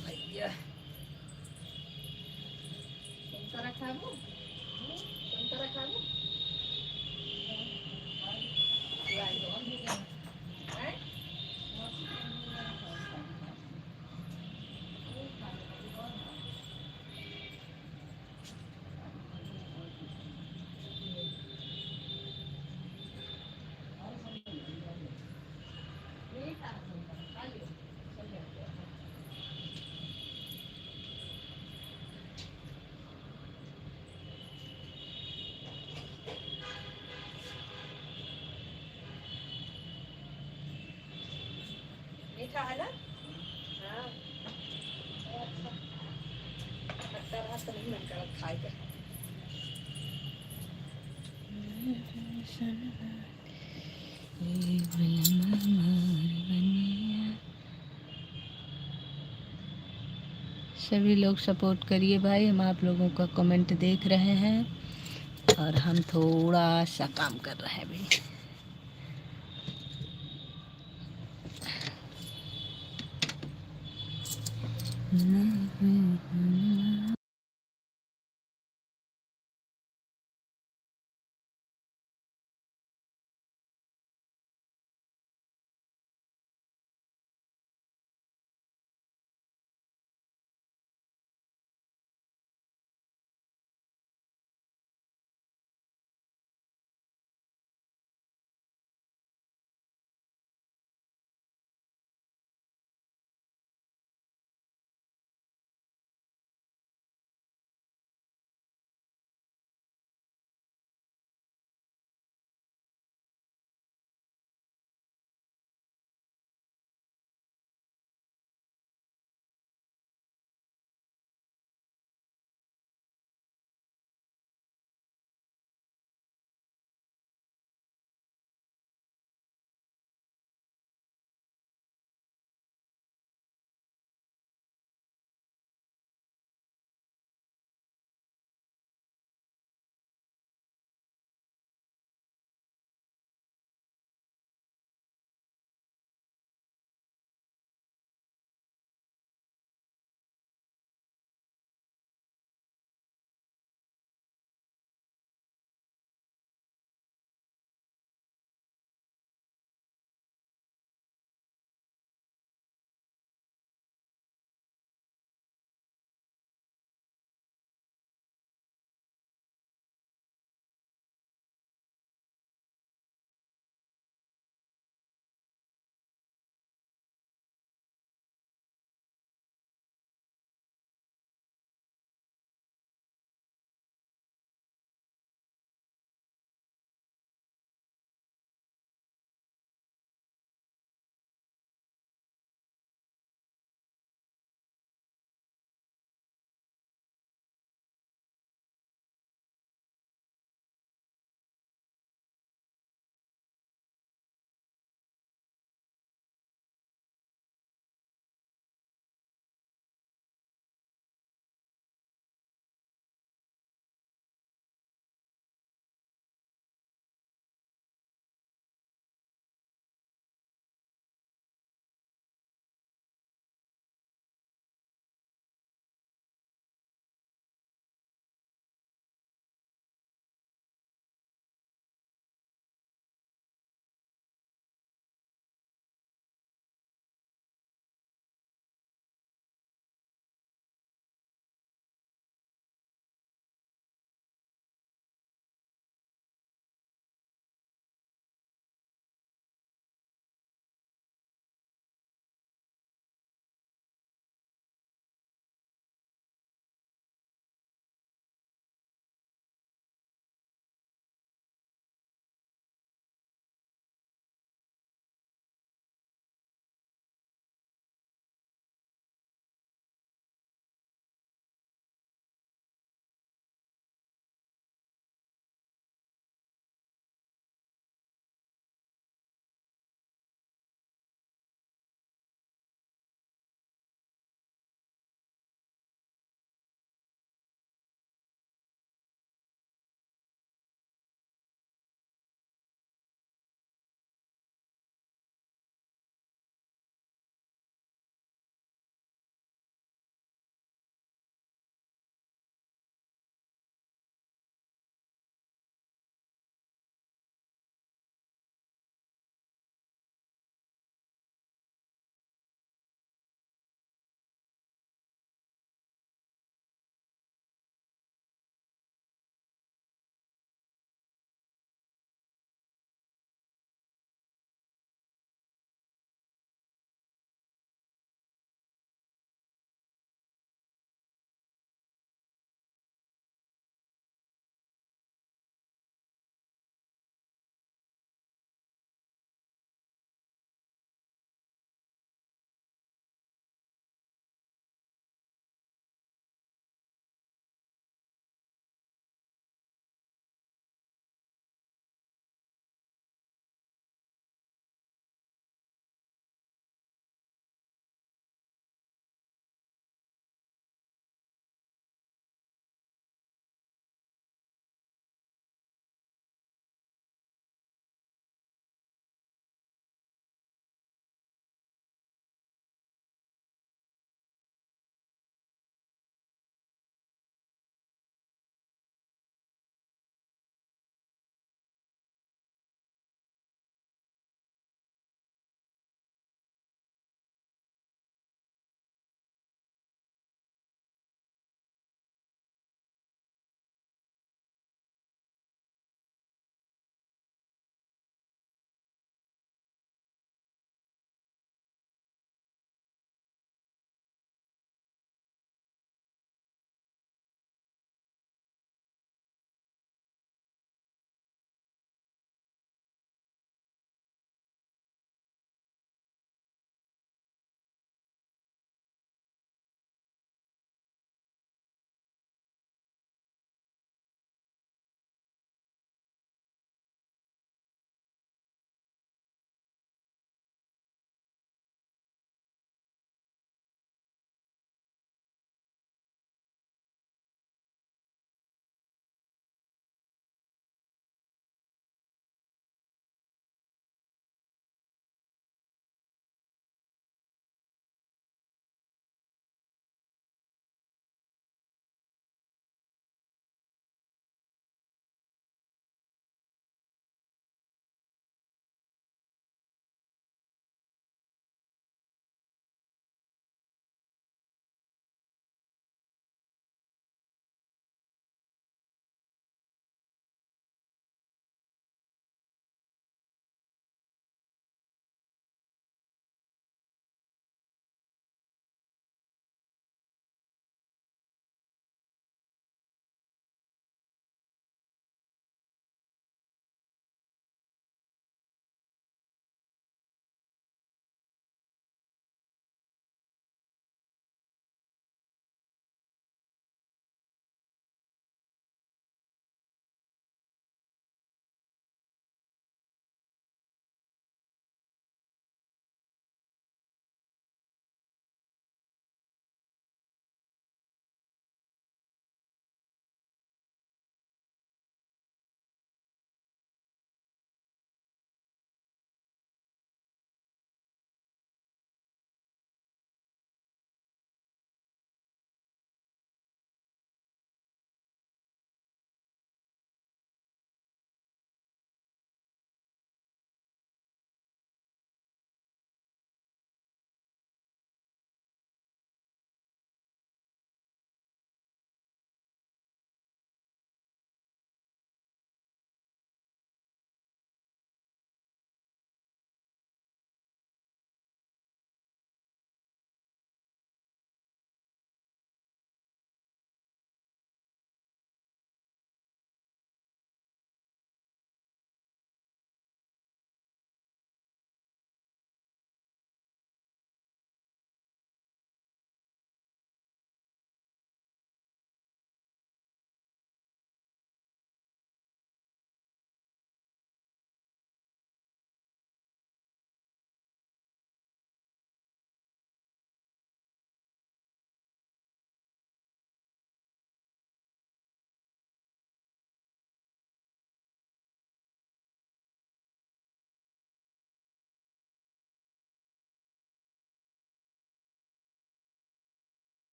भैया संतरा खाबो, संतरा खाबो। मीठा है ना? हाँ, लगता रहा तो नहीं मन कर खाएगा। सभी लोग सपोर्ट करिए भाई, हम आप लोगों का कमेंट देख रहे हैं और हम थोड़ा सा काम कर रहे हैं भाई।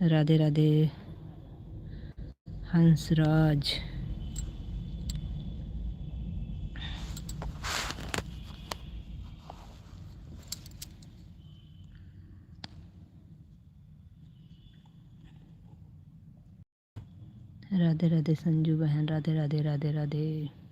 राधे राधे हंसराज। राधे राधे संजू बहन, राधे राधे राधे राधे।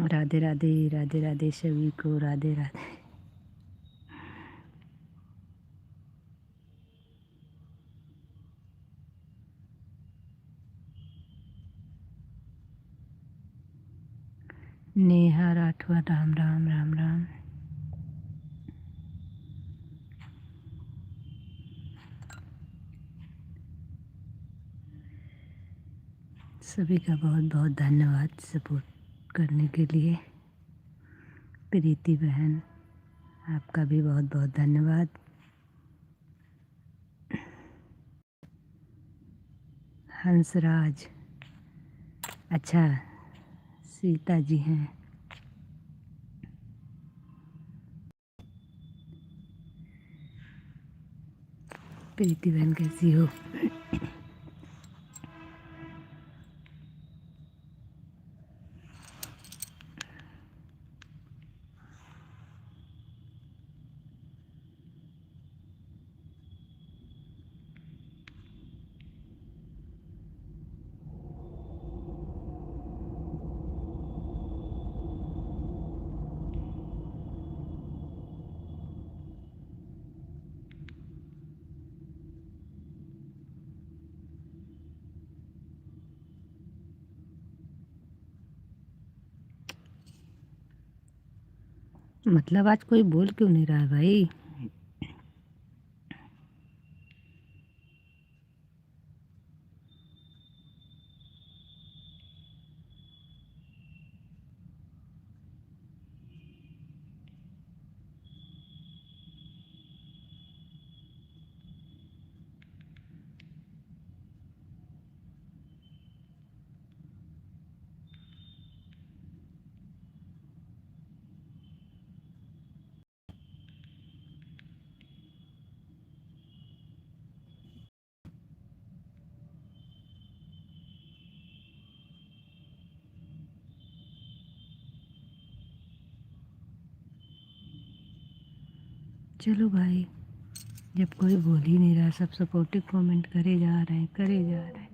राधे राधे, राधे राधे सभी को, राधे राधे। नेहा राठवा, राम राम राम राम। सभी का बहुत बहुत धन्यवाद सपोर्ट करने के लिए। प्रीति बहन, आपका भी बहुत बहुत धन्यवाद। हंसराज, अच्छा सीता जी हैं। प्रीति बहन कैसी हो? मतलब आज कोई बोल क्यों नहीं रहा है भाई? चलो भाई, जब कोई बोल ही नहीं रहा, सब सपोर्टिव कमेंट करे जा रहे हैं, करे जा रहे हैं।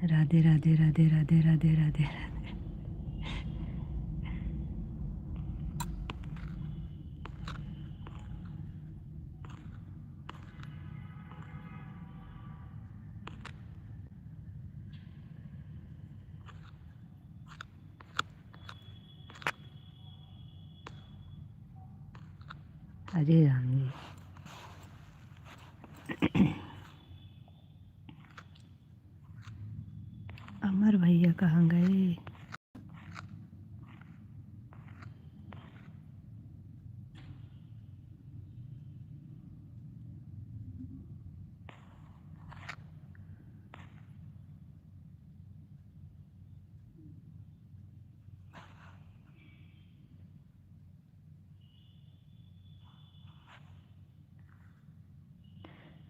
राधे राधे राधे राधे राधे राधे राधे। हरे राम जी। अमर भैया कहाँ गए?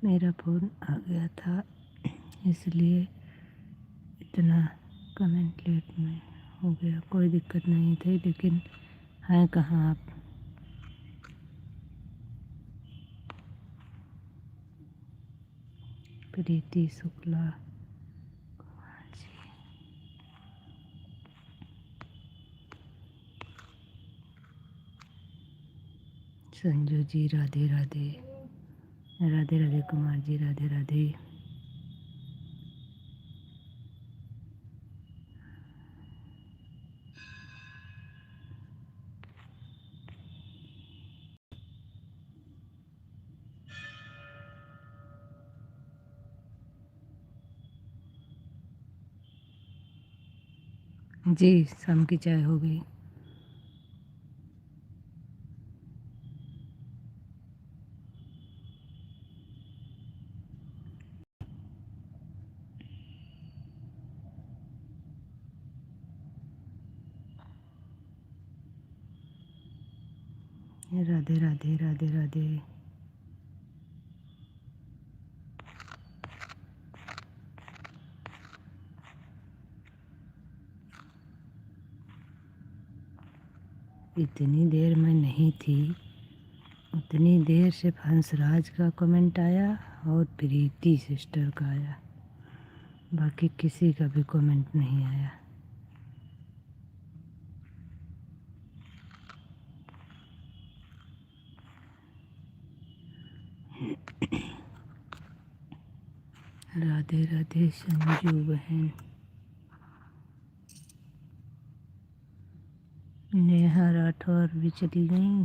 मेरा फ़ोन आ गया था इसलिए इतना कमेंट लेट में हो गया। कोई दिक्कत नहीं थी, लेकिन हैं कहाँ आप? प्रीति शुक्ला जी। संजू जी राधे राधे, राधे राधे। कुमार जी राधे राधे। जी शाम की चाय हो गई। राधे राधे राधे राधे। इतनी देर में नहीं थी, उतनी देर सिर्फ हंसराज का कमेंट आया और प्रीति सिस्टर का आया, बाकी किसी का भी कमेंट नहीं आया। राधे राधे संजू बहन। नेहा राठौर भी चली गई।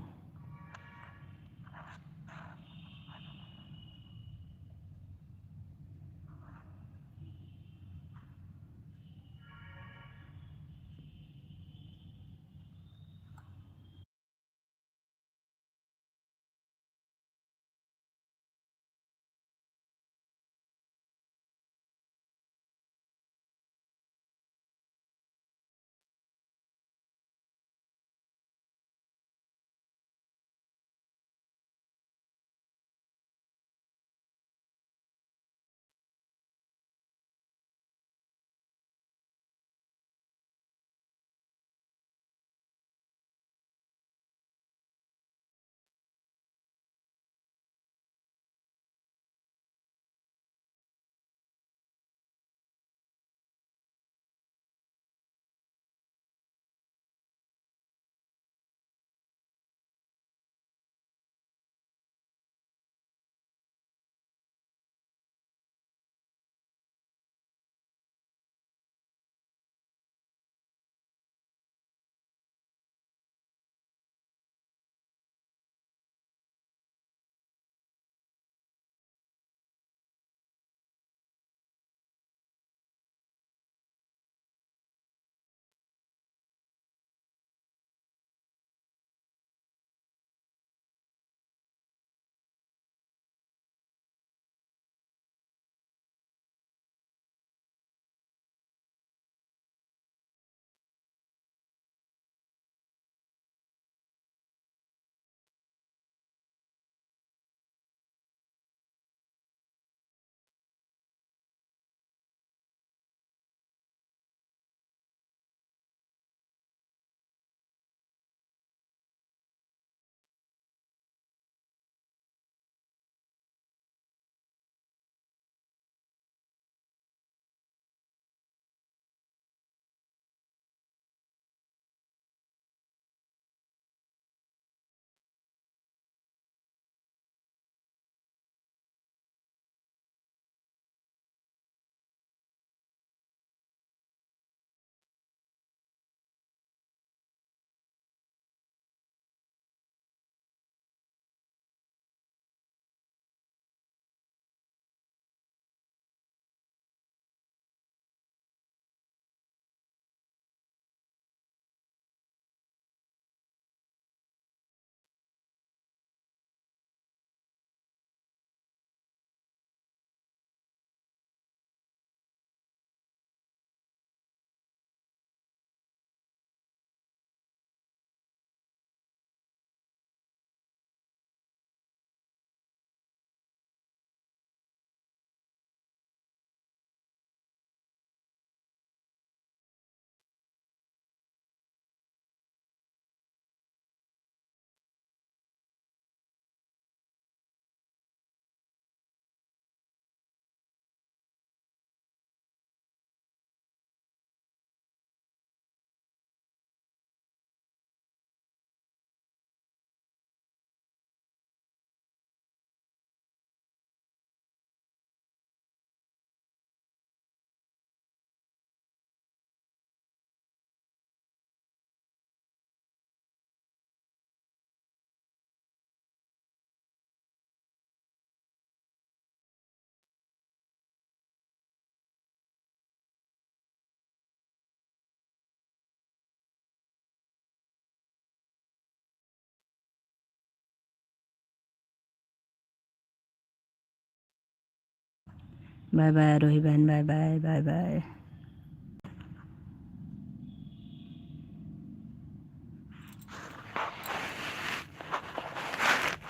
बाय बाय आरोही बहन, बाय बाय बाय बाय।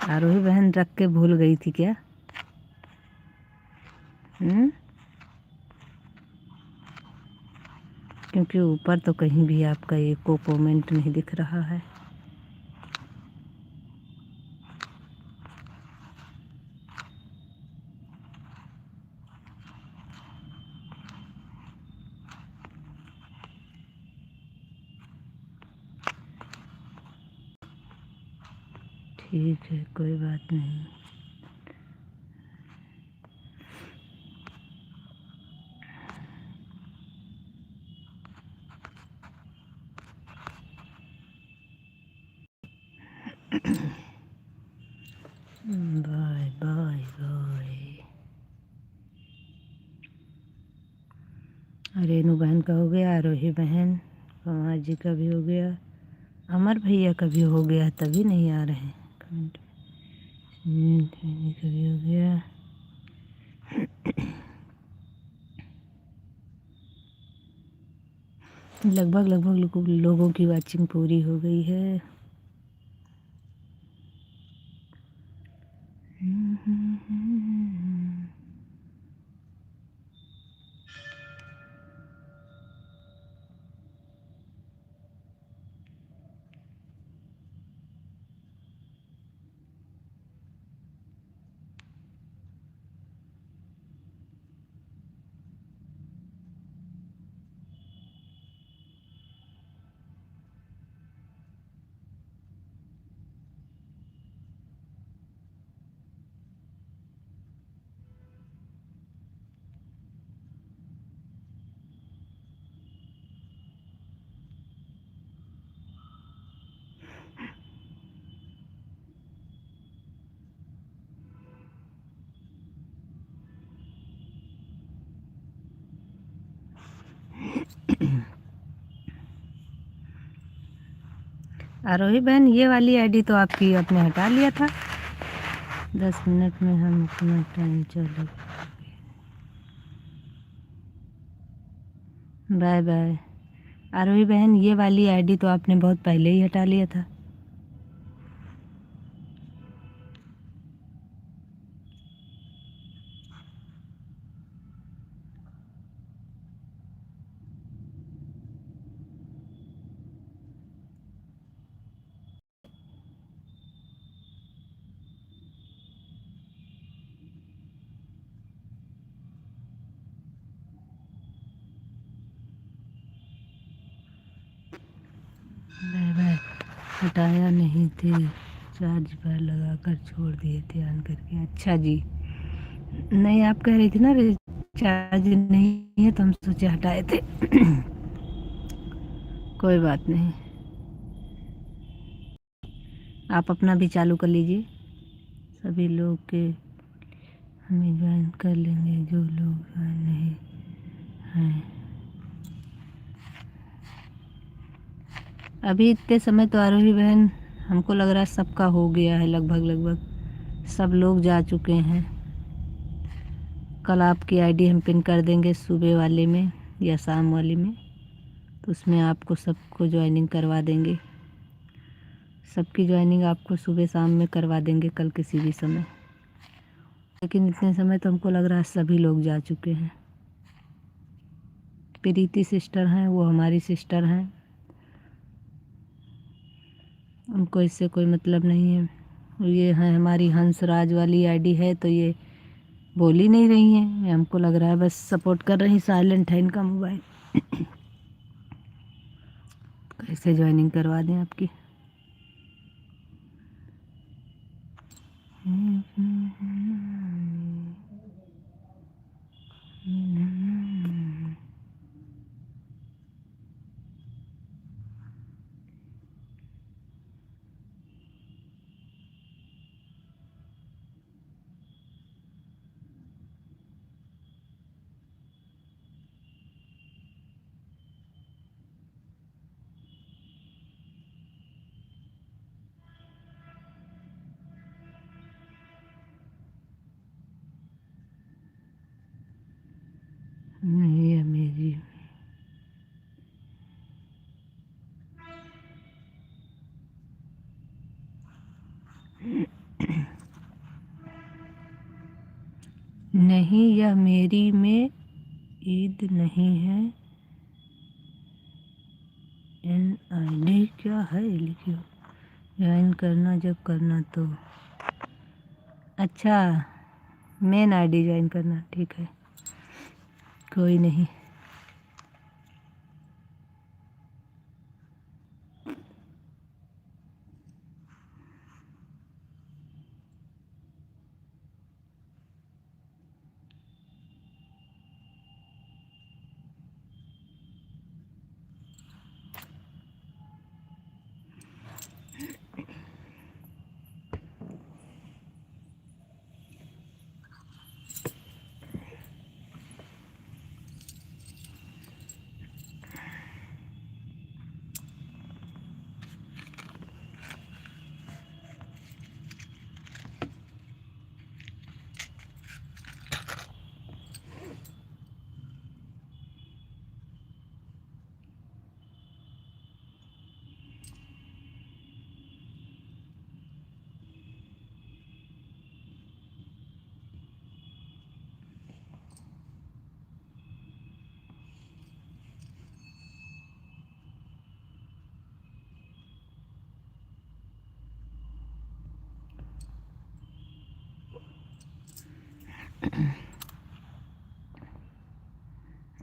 आरोही बहन रख के भूल गई थी क्या? क्योंकि ऊपर तो कहीं भी आपका एक को कमेंट नहीं दिख रहा है। ठीक है, कोई बात नहीं। Bye bye bye. रेनू बहन का हो गया, आरोही बहन, कुमार जी का भी हो गया, अमर भैया का भी हो गया, तभी नहीं आ रहे हैं कमेंट। का भी हो गया। लगभग लोगों की वाचिंग पूरी हो गई है। आरोही बहन, ये वाली आईडी तो आपकी आपने हटा लिया था। 10 मिनट में हम अपना टाइम चालू। Bye bye. आरोही बहन, ये वाली आईडी तो आपने बहुत पहले ही हटा लिया था। Bye bye. हटाया नहीं थे, चार्ज पर लगा कर छोड़ दिए थे ऑन करके। अच्छा जी, नहीं आप कह रही थी ना चार्ज नहीं है, तो हम सोचे हटाए थे। कोई बात नहीं, आप अपना भी चालू कर लीजिए। सभी लोग के हमें ज्वाइन कर लेंगे, जो लोग ज्वाइन नहीं हैं। अभी इतने समय तो आरोही बहन हमको लग रहा है सबका हो गया है, लगभग सब लोग जा चुके हैं। कल आपकी आईडी हम पिन कर देंगे सुबह वाले में या शाम वाले में, तो उसमें आपको सबको ज्वाइनिंग करवा देंगे। सबकी ज्वाइनिंग आपको सुबह शाम में करवा देंगे कल किसी भी समय। लेकिन इतने समय तो हमको लग रहा है सभी लोग जा चुके हैं। प्रीति सिस्टर हैं, वो हमारी सिस्टर हैं, उनको इससे कोई मतलब नहीं है। ये है हमारी हंसराज वाली आईडी है, तो ये बोल ही नहीं रही हैं। हमको लग रहा है बस सपोर्ट कर रही, साइलेंट है इनका मोबाइल। कैसे ज्वाइनिंग करवा दें आपकी। नहीं है मेरी। नहीं, यह मेरी में ईद नहीं है। NID क्या है लिखियो। ज्वाइन करना जब करना तो। अच्छा, मेन आईडी ज्वाइन करना, ठीक है, कोई नहीं।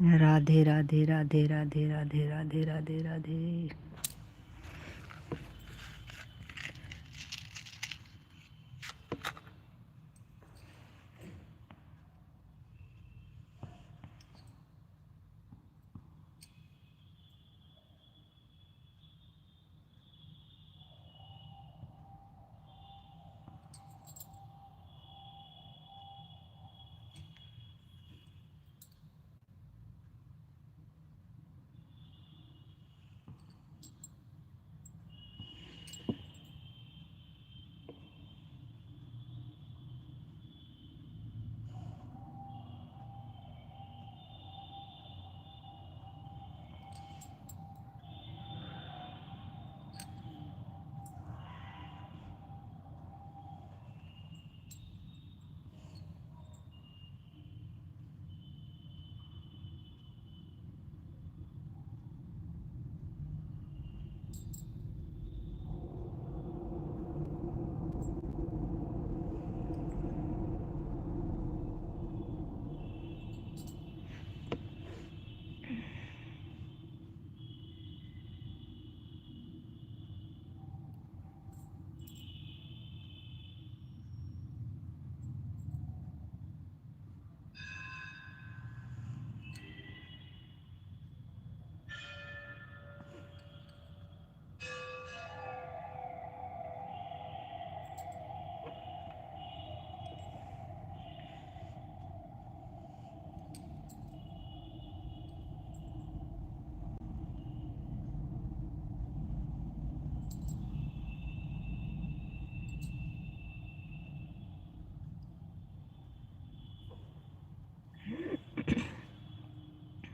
राधे राधे राधे राधे राधे राधे राधे राधे।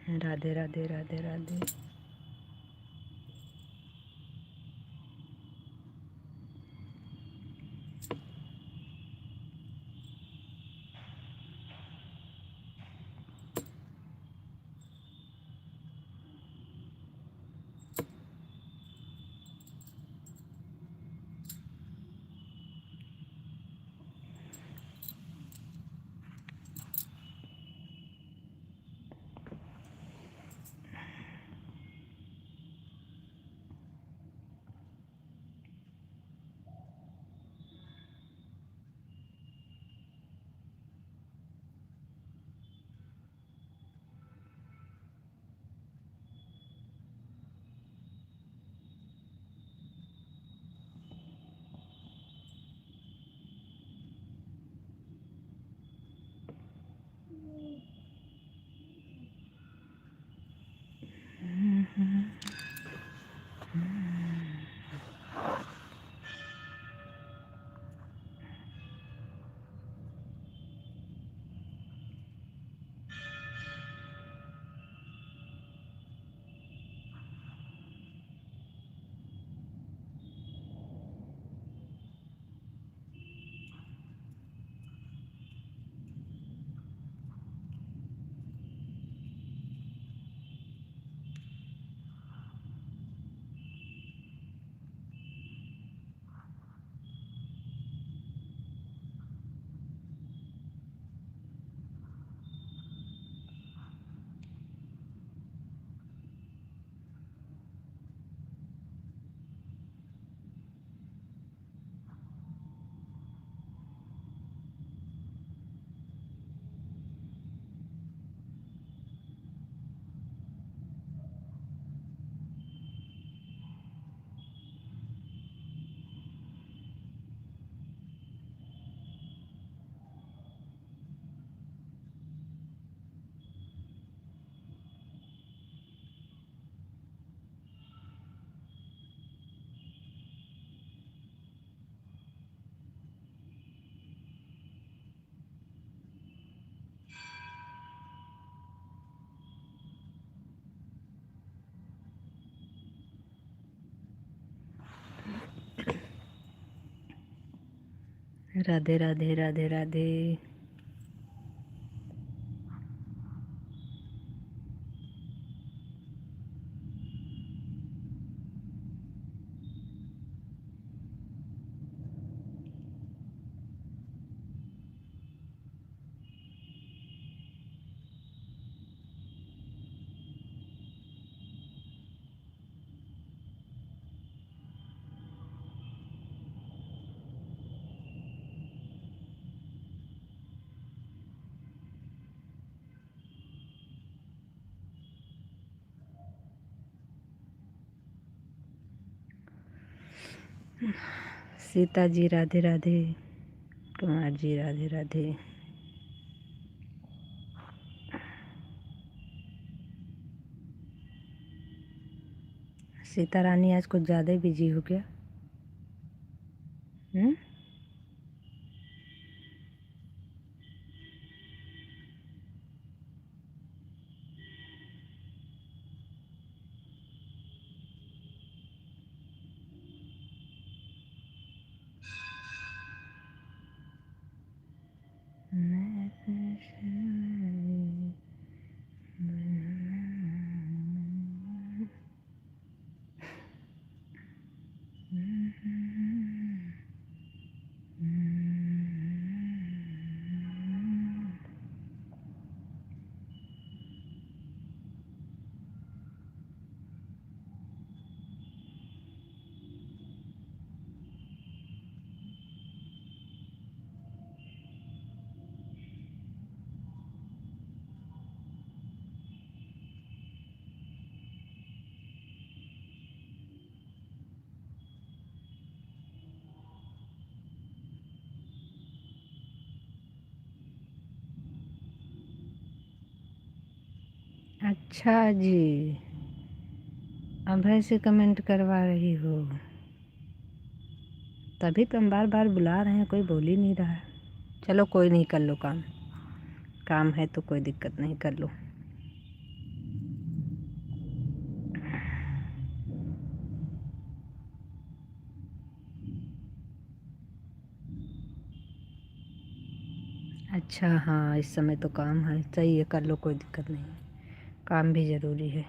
राधे राधे राधे राधे। राधे राधे राधे राधे। सीता जी राधे राधे, कुमार जी राधे राधे। सीता रानी आज कुछ ज़्यादा ही बिजी हो गया। अच्छा जी, अभय से कमेंट करवा रही हो, तभी तो हम बार बार बुला रहे हैं, कोई बोल ही नहीं रहा है। चलो कोई नहीं, कर लो काम, काम है तो कोई दिक्कत नहीं, कर लो। अच्छा हाँ, इस समय तो काम है, सही है, कर लो, कोई दिक्कत नहीं, काम भी ज़रूरी है।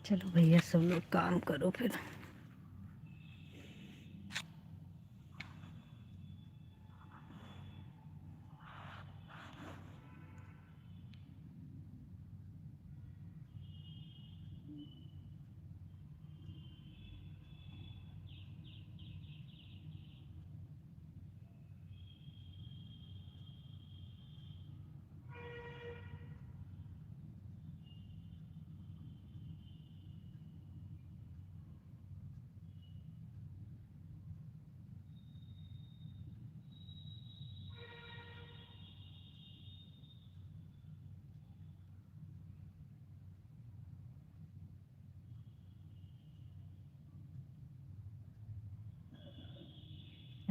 चलो भैया, सब लोग काम करो फिर।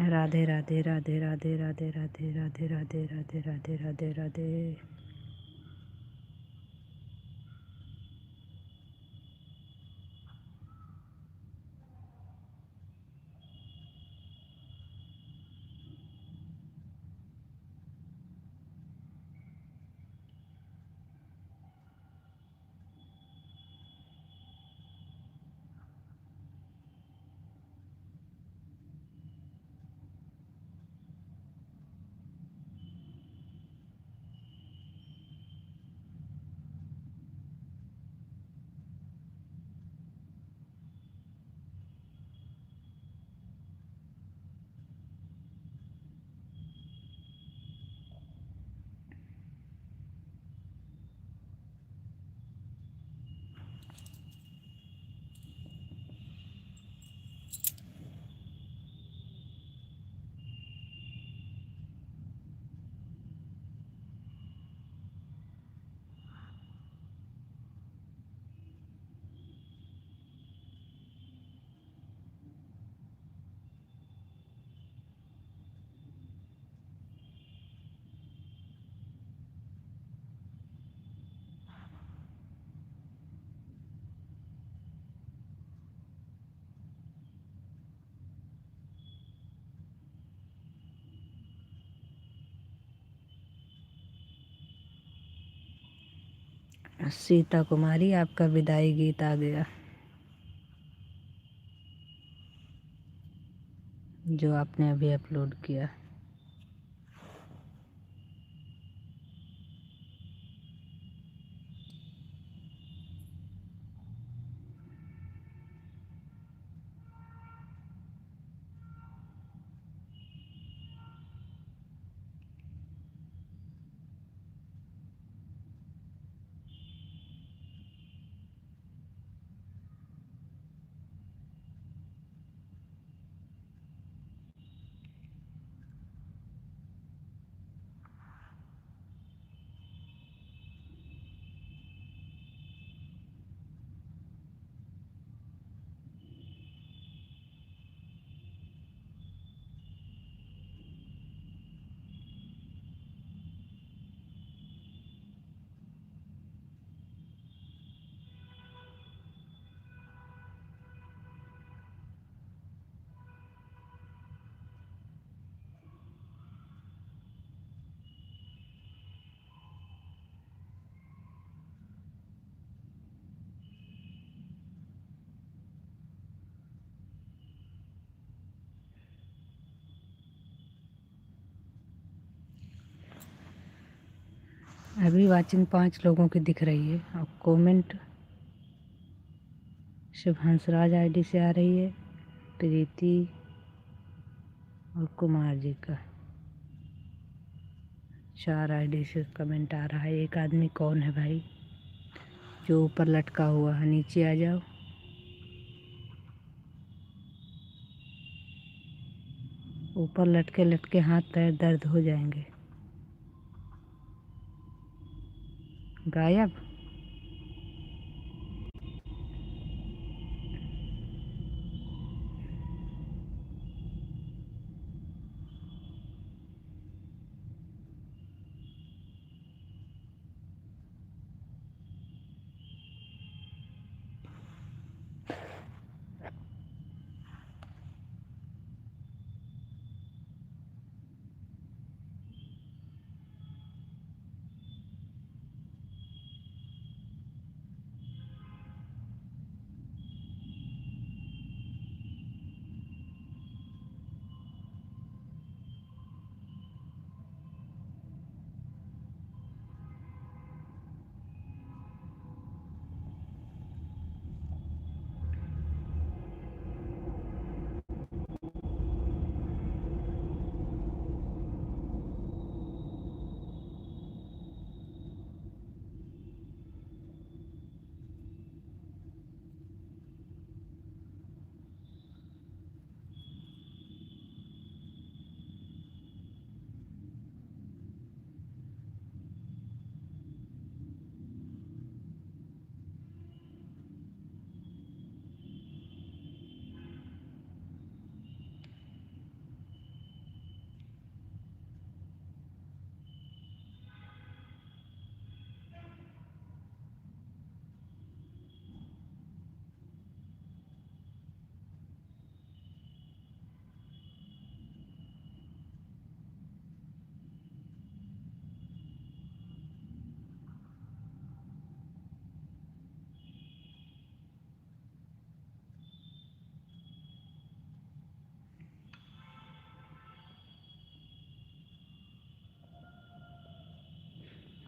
राधे राधे राधे राधे राधे राधे राधे राधे राधे राधे राधे राधे। सीता कुमारी आपका विदाई गीत आ गया, जो आपने अभी अपलोड किया। अभी वाचिंग 5 लोगों की दिख रही है और कमेंट शुभ हंसराज आईडी से आ रही है, प्रीति और कुमार जी का 4 आईडी से कमेंट आ रहा है। एक आदमी कौन है भाई जो ऊपर लटका हुआ है? नीचे आ जाओ। ऊपर लटके लटके हाथ पैर दर्द हो जाएंगे। गायब।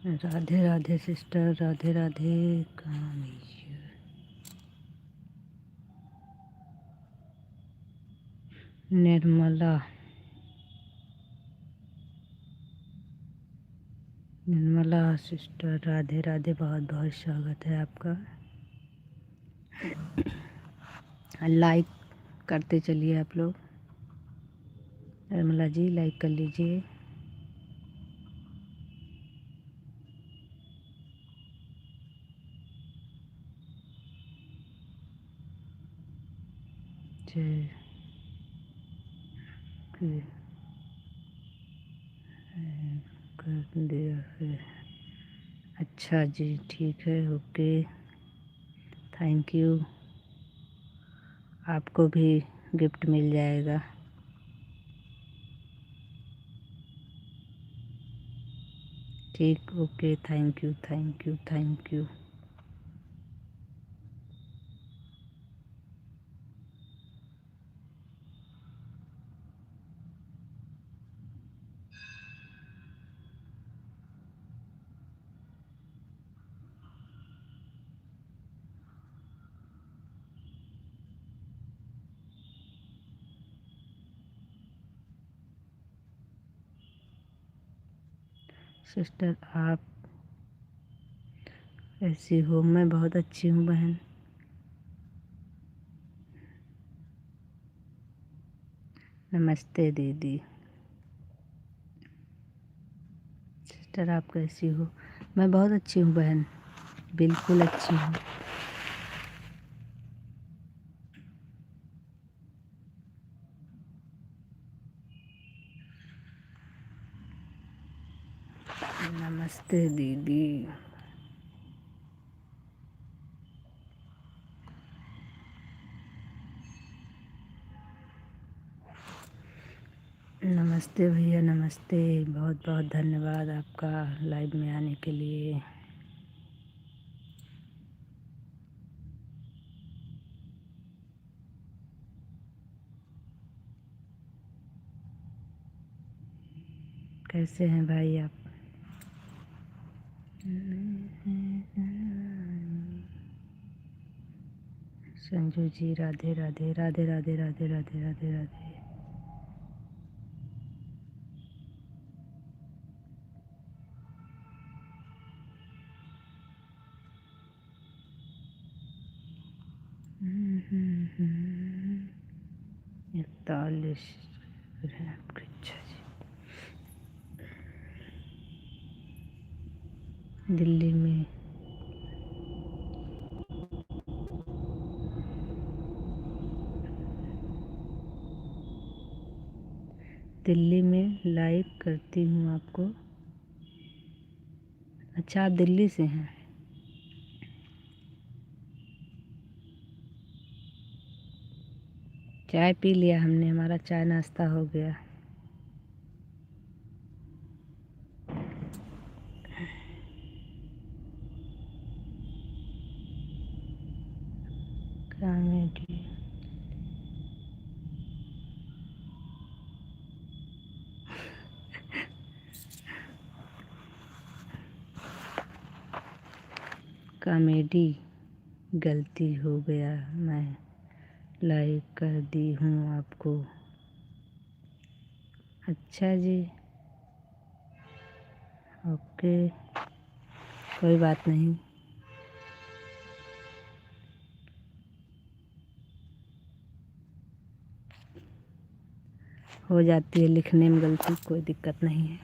राधे राधे सिस्टर, राधे राधे। निर्मला, निर्मला सिस्टर, राधे राधे, बहुत बहुत स्वागत है आपका। लाइक करते चलिए आप लोग। निर्मला जी लाइक कर लीजिए। जय कर दिया है। अच्छा जी, ठीक है, ओके, थैंक यू। आपको भी गिफ्ट मिल जाएगा। ठीक, okay, thank you, thank you, thank you. Sister आप कैसी हो? मैं बहुत अच्छी हूँ बहन। नमस्ते दीदी। सिस्टर आप कैसी हो? मैं बहुत अच्छी हूँ बहन, बिल्कुल अच्छी हूँ। नमस्ते दीदी। नमस्ते भैया, नमस्ते। बहुत बहुत धन्यवाद आपका लाइव में आने के लिए। कैसे हैं भाई आप? संजू जी राधे राधे राधे राधे राधे राधे राधे राधे। इकतालीस। अच्छा जी। दिल्ली में लाइक करती हूँ आपको। अच्छा, आप दिल्ली से हैं? चाय पी लिया हमने, हमारा चाय नाश्ता हो गया। कॉमेडी। कॉमेडी। गलती हो गया, मैं लाइक कर दी हूँ आपको। अच्छा जी, ओके, कोई बात नहीं। हो जाती है लिखने में गलती, कोई दिक्कत नहीं है।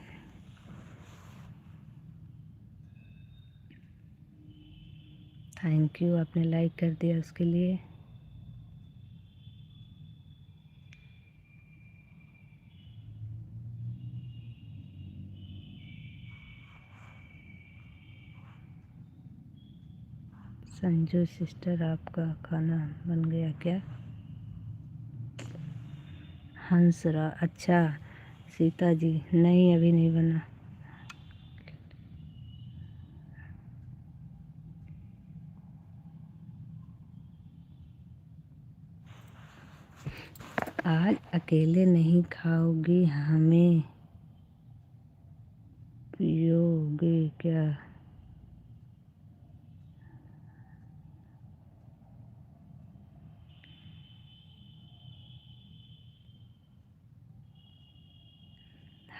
थैंक यू, आपने लाइक कर दिया उसके लिए। संजू सिस्टर आपका खाना बन गया क्या? हंसरा, अच्छा। सीता जी, नहीं अभी नहीं बना। आज अकेले नहीं खाओगी, हमें पियोगे क्या?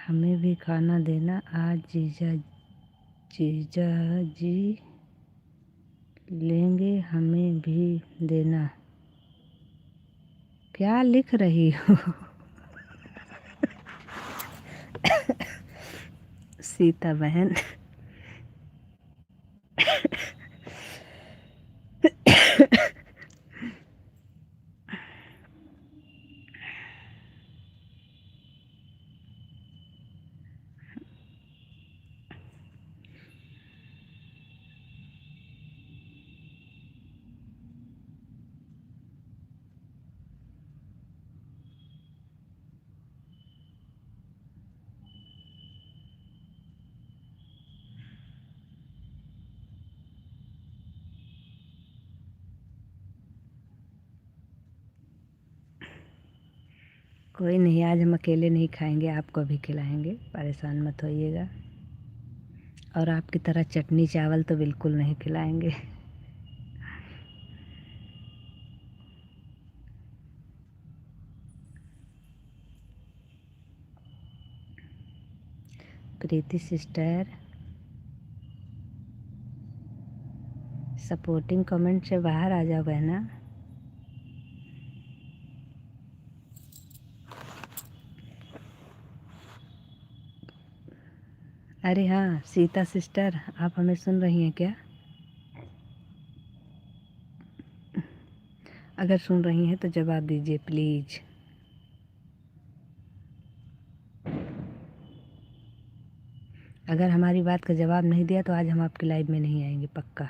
हमें भी खाना देना आज, जीजा जी लेंगे, हमें भी देना। क्या लिख रही हो? सीता बहन। कोई नहीं, आज हम अकेले नहीं खाएंगे, आपको भी खिलाएंगे, परेशान मत होइएगा। और आपकी तरह चटनी चावल तो बिल्कुल नहीं खिलाएंगे। प्रीति सिस्टर, सपोर्टिंग कमेंट से बाहर आ जाओ बहना। अरे हाँ सीता सिस्टर, आप हमें सुन रही हैं क्या? अगर सुन रही हैं तो जवाब दीजिए प्लीज़। अगर हमारी बात का जवाब नहीं दिया तो आज हम आपकी लाइव में नहीं आएंगे, पक्का।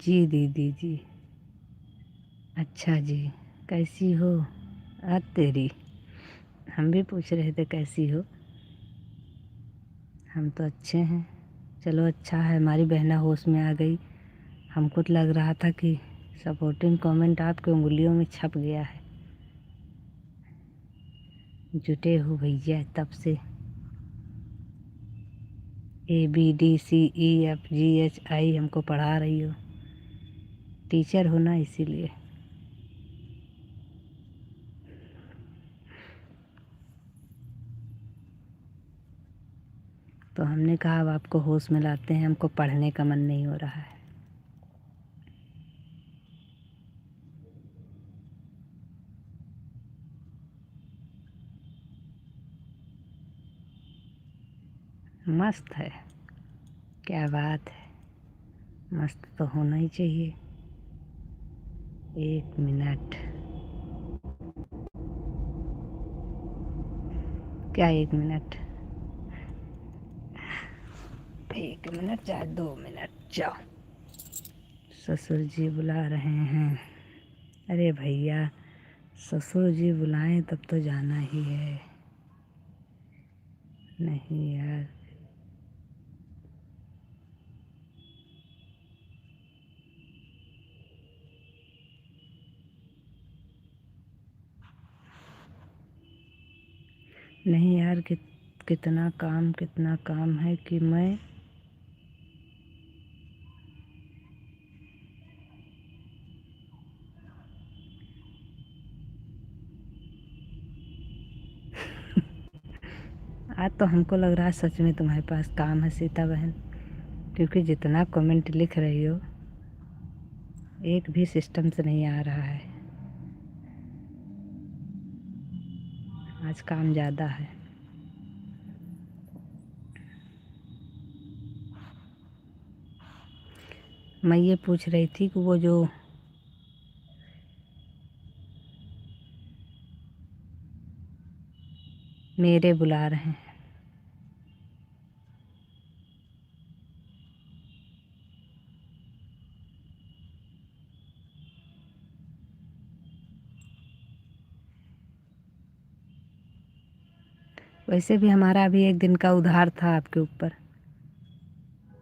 जी दीदी जी। अच्छा जी, कैसी हो? तेरी, हम भी पूछ रहे थे कैसी हो। हम तो अच्छे हैं। चलो अच्छा है, हमारी बहना होश में आ गई। हमको तो लग रहा था कि सपोर्टिंग कमेंट आपके उंगलियों में छप गया है। जुटे हो भैया तब से। ABDCEFGHI हमको पढ़ा रही हो, टीचर हो ना, इसीलिए। तो हमने कहा अब आपको होश में लाते हैं, हमको पढ़ने का मन नहीं हो रहा है। मस्त है, क्या बात है, मस्त तो होना ही चाहिए। 1 मिनट, क्या 1 मिनट? 1 मिनट चाहे 2 मिनट, जाओ। ससुर जी बुला रहे हैं। अरे भैया, ससुर जी बुलाएं तब तो जाना ही है। नहीं यार, नहीं यार, कितना काम है कि मैं आज तो हमको लग रहा है सच में तुम्हारे पास काम है सीता बहन, क्योंकि जितना कमेंट लिख रही हो एक भी सिस्टम से नहीं आ रहा है। आज काम ज़्यादा है। मैं ये पूछ रही थी कि वो जो मेरे बुला रहे हैं, वैसे भी हमारा अभी एक दिन का उधार था आपके ऊपर,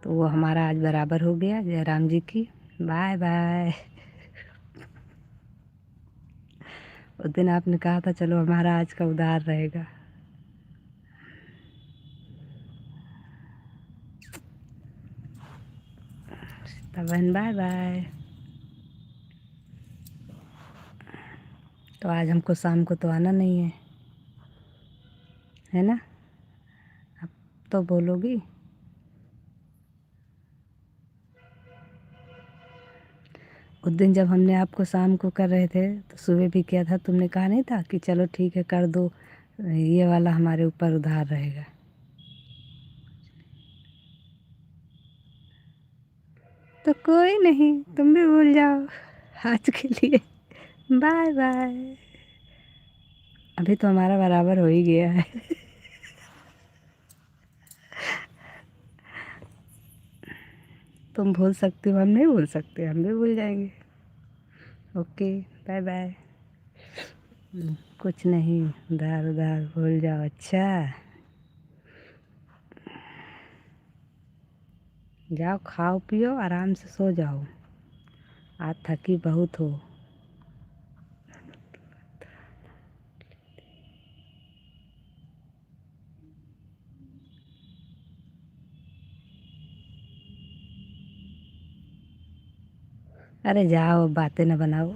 तो वो हमारा आज बराबर हो गया। जयराम जी की बाय बाय। उस दिन आपने कहा था चलो हमारा आज का उधार रहेगा। सीता बहन बाय बाय। तो आज हमको शाम को तो आना नहीं है ना? अब तो बोलोगी। उस दिन जब हमने आपको शाम को कर रहे थे तो सुबह भी किया था, तुमने कहा नहीं था कि चलो ठीक है कर दो, ये वाला हमारे ऊपर उधार रहेगा। तो कोई नहीं, तुम भी भूल जाओ आज के लिए। Bye bye. अभी तो हमारा बराबर हो ही गया है। तुम भूल सकती हो, हम नहीं भूल सकते, हम भी भूल जाएंगे। Okay bye bye. कुछ नहीं, उधार उधार भूल जाओ। अच्छा जाओ खाओ पियो आराम से सो जाओ, आज थकी बहुत हो। अरे जाओ बातें न बनाओ।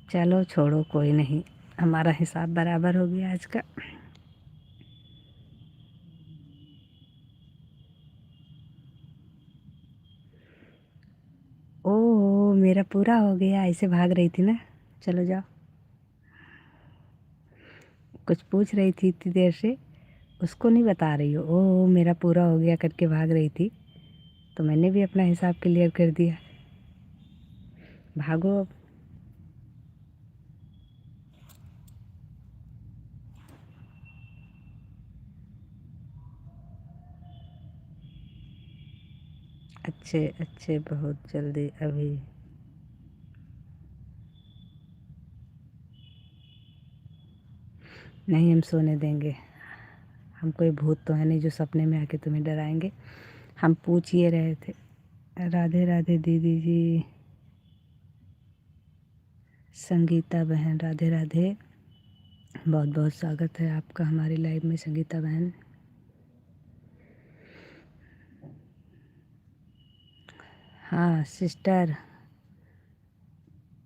चलो छोड़ो कोई नहीं, हमारा हिसाब बराबर हो गया आज का। ओह मेरा पूरा हो गया, ऐसे भाग रही थी ना। चलो जाओ। कुछ पूछ रही थी इतनी देर से, उसको नहीं बता रही हो। ओह मेरा पूरा हो गया करके भाग रही थी, तो मैंने भी अपना हिसाब क्लियर कर दिया। भागो अब। अच्छे अच्छे बहुत जल्दी अभी। नहीं हम सोने देंगे, हम कोई भूत तो है नहीं जो सपने में आके तुम्हें डराएंगे। हम पूछ ये रहे थे। राधे राधे दीदी जी, संगीता बहन राधे राधे, बहुत बहुत स्वागत है आपका हमारी लाइव में संगीता बहन। हाँ सिस्टर,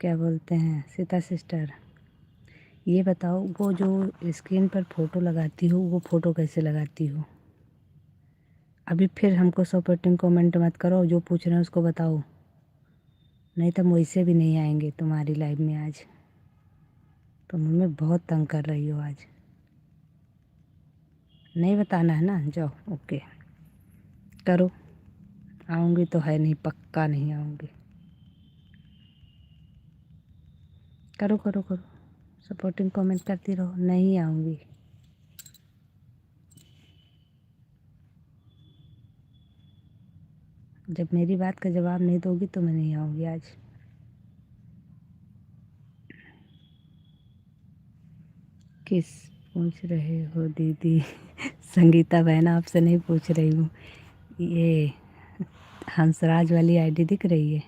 क्या बोलते हैं सीता सिस्टर, ये बताओ वो जो स्क्रीन पर फ़ोटो लगाती हो वो फ़ोटो कैसे लगाती हो? अभी फिर हमको सपोर्टिंग कमेंट मत करो, जो पूछ रहे हैं उसको बताओ, नहीं तो हम वैसे भी नहीं आएंगे तुम्हारी लाइव में आज। तुम हमें बहुत तंग कर रही हो आज। नहीं बताना है ना, जाओ ओके करो। आऊँगी तो है नहीं, पक्का नहीं आऊँगी। करो करो करो, सपोर्टिंग कमेंट करती रहो, नहीं आऊँगी। जब मेरी बात का जवाब नहीं दोगी तो मैं नहीं आऊँगी आज। किस पूछ रहे हो दीदी? संगीता बहन आपसे नहीं पूछ रही हूँ, ये हंसराज वाली आईडी दिख रही है।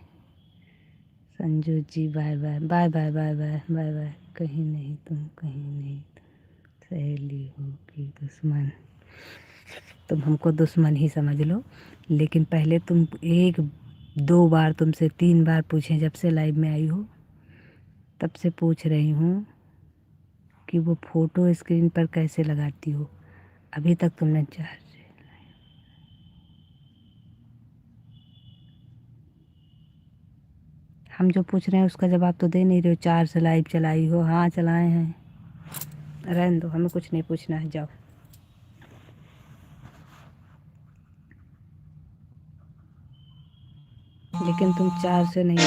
Sanju ji bye bye bye bye bye bye bye bye. कहीं नहीं तुम, कहीं नहीं तुम, सहेली हो कि दुश्मन? तुम हमको दुश्मन ही समझ लो, लेकिन पहले तुम एक दो बार तुमसे 3 बार पूछे, जब से लाइव में आई हो तब से पूछ रही हूँ कि वो फ़ोटो स्क्रीन पर कैसे लगाती हो। अभी तक तुमने चार्ज, हम जो पूछ रहे हैं उसका जवाब तो दे नहीं रहे हो। 4 से लाइव चलाई हो? हाँ चलाए हैं। रहने दो, हमें कुछ नहीं पूछना है, जाओ। लेकिन तुम 4 से नहीं।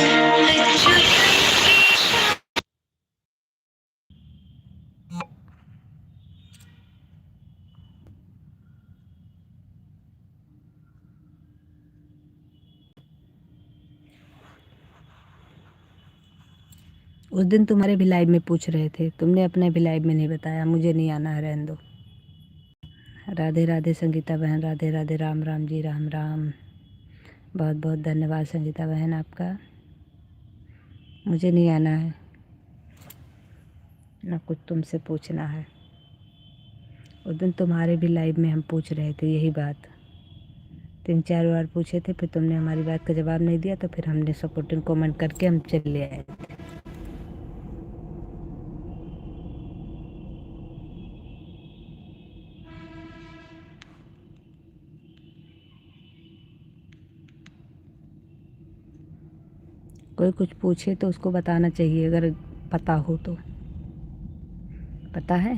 उस दिन तुम्हारे भी लाइव में पूछ रहे थे, तुमने अपने भी लाइव में नहीं बताया। मुझे नहीं आना है, रहने दो। राधे राधे संगीता बहन, राधे राधे, राम राम जी, राम राम। बहुत बहुत धन्यवाद संगीता बहन आपका। मुझे नहीं आना है, ना कुछ तुमसे पूछना है। उस दिन तुम्हारे भी लाइव में हम पूछ रहे थे यही बात, 3-4 बार पूछे थे, फिर तुमने हमारी बात का जवाब नहीं दिया, तो फिर हमने सपोर्टिंग कमेंट करके हम चले आए। कोई कुछ पूछे तो उसको बताना चाहिए, अगर पता हो तो। पता है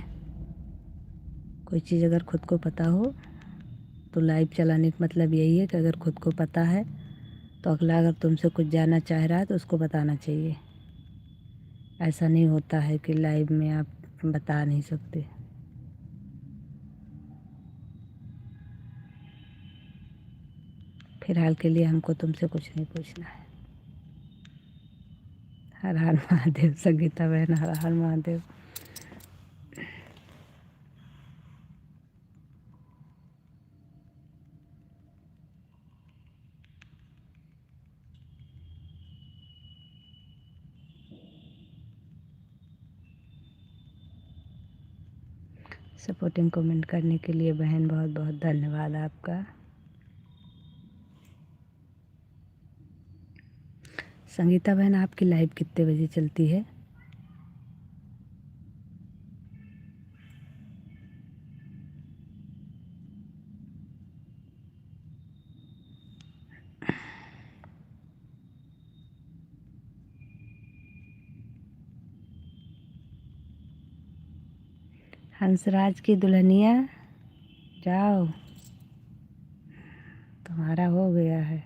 कोई चीज़ अगर खुद को पता हो तो लाइव चलाने का मतलब यही है कि अगर खुद को पता है तो अगला अगर तुमसे कुछ जानना चाह रहा है तो उसको बताना चाहिए। ऐसा नहीं होता है कि लाइव में आप बता नहीं सकते। फिलहाल के लिए हमको तुमसे कुछ नहीं पूछना है। हर हर महादेव संगीता बहन, हर हर महादेव। सपोर्टिंग कमेंट करने के लिए बहन, बहुत बहुत धन्यवाद आपका। संगीता बहन, आपकी लाइव कितने बजे चलती है? हंसराज की दुल्हनिया, जाओ, तुम्हारा हो गया है।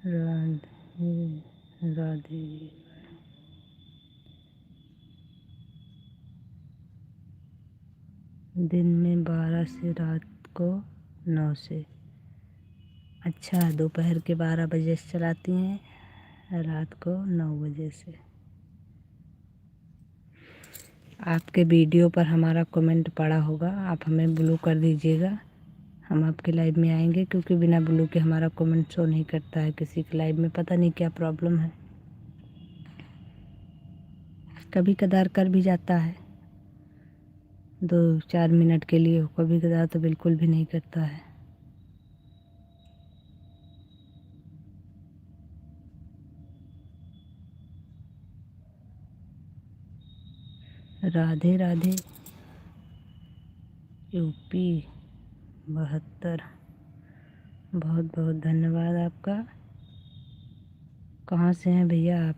राधे राधे। दिन में 12 से रात को 9 से। अच्छा, दोपहर के 12 बजे से चलाती हैं, रात को 9 बजे से। आपके वीडियो पर हमारा कमेंट पड़ा होगा, आप हमें ब्लू कर दीजिएगा, हम आपके लाइव में आएंगे, क्योंकि बिना ब्लू के हमारा कमेंट शो नहीं करता है किसी के लाइव में। पता नहीं क्या प्रॉब्लम है, कभी कदार कर भी जाता है 2-4 मिनट के लिए, कभी कदार तो बिल्कुल भी नहीं करता है। राधे राधे। यूपी 72, बहुत बहुत धन्यवाद आपका। कहाँ से हैं भैया आप?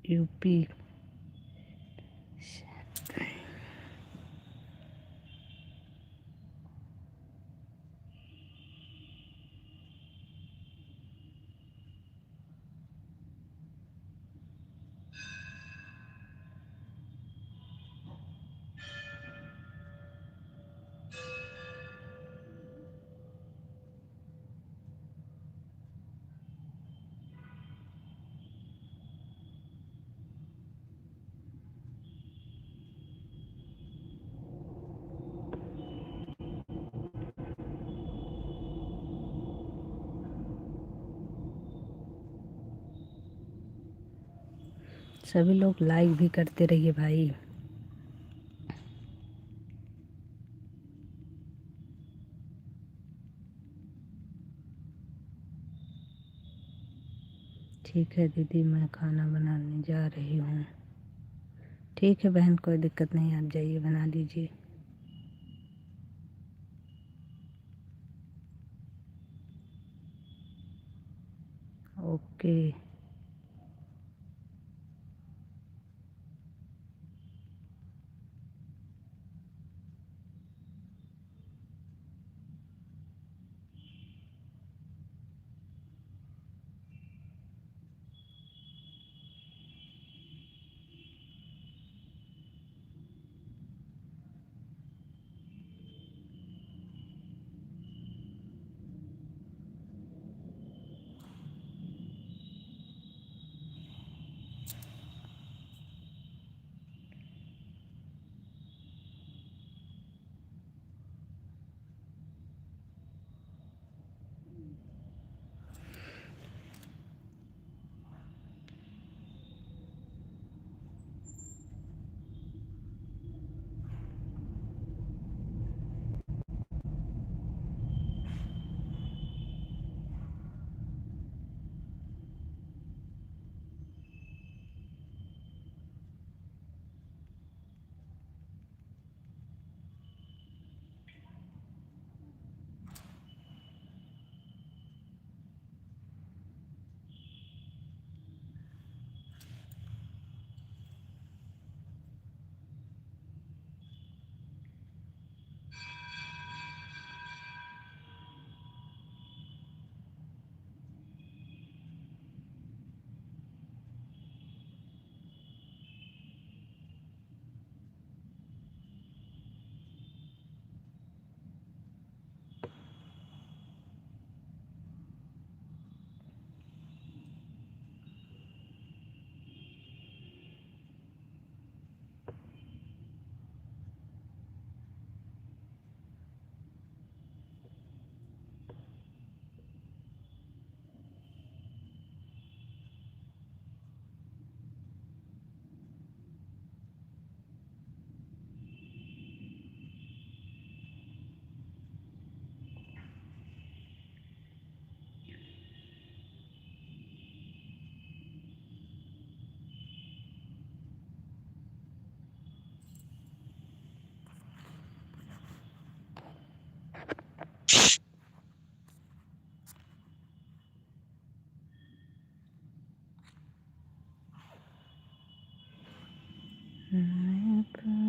यूपी। सभी लोग लाइक भी करते रहिए भाई। ठीक है दीदी, मैं खाना बनाने जा रही हूँ। ठीक है बहन, कोई दिक्कत नहीं, आप जाइए बना लीजिए। ओके।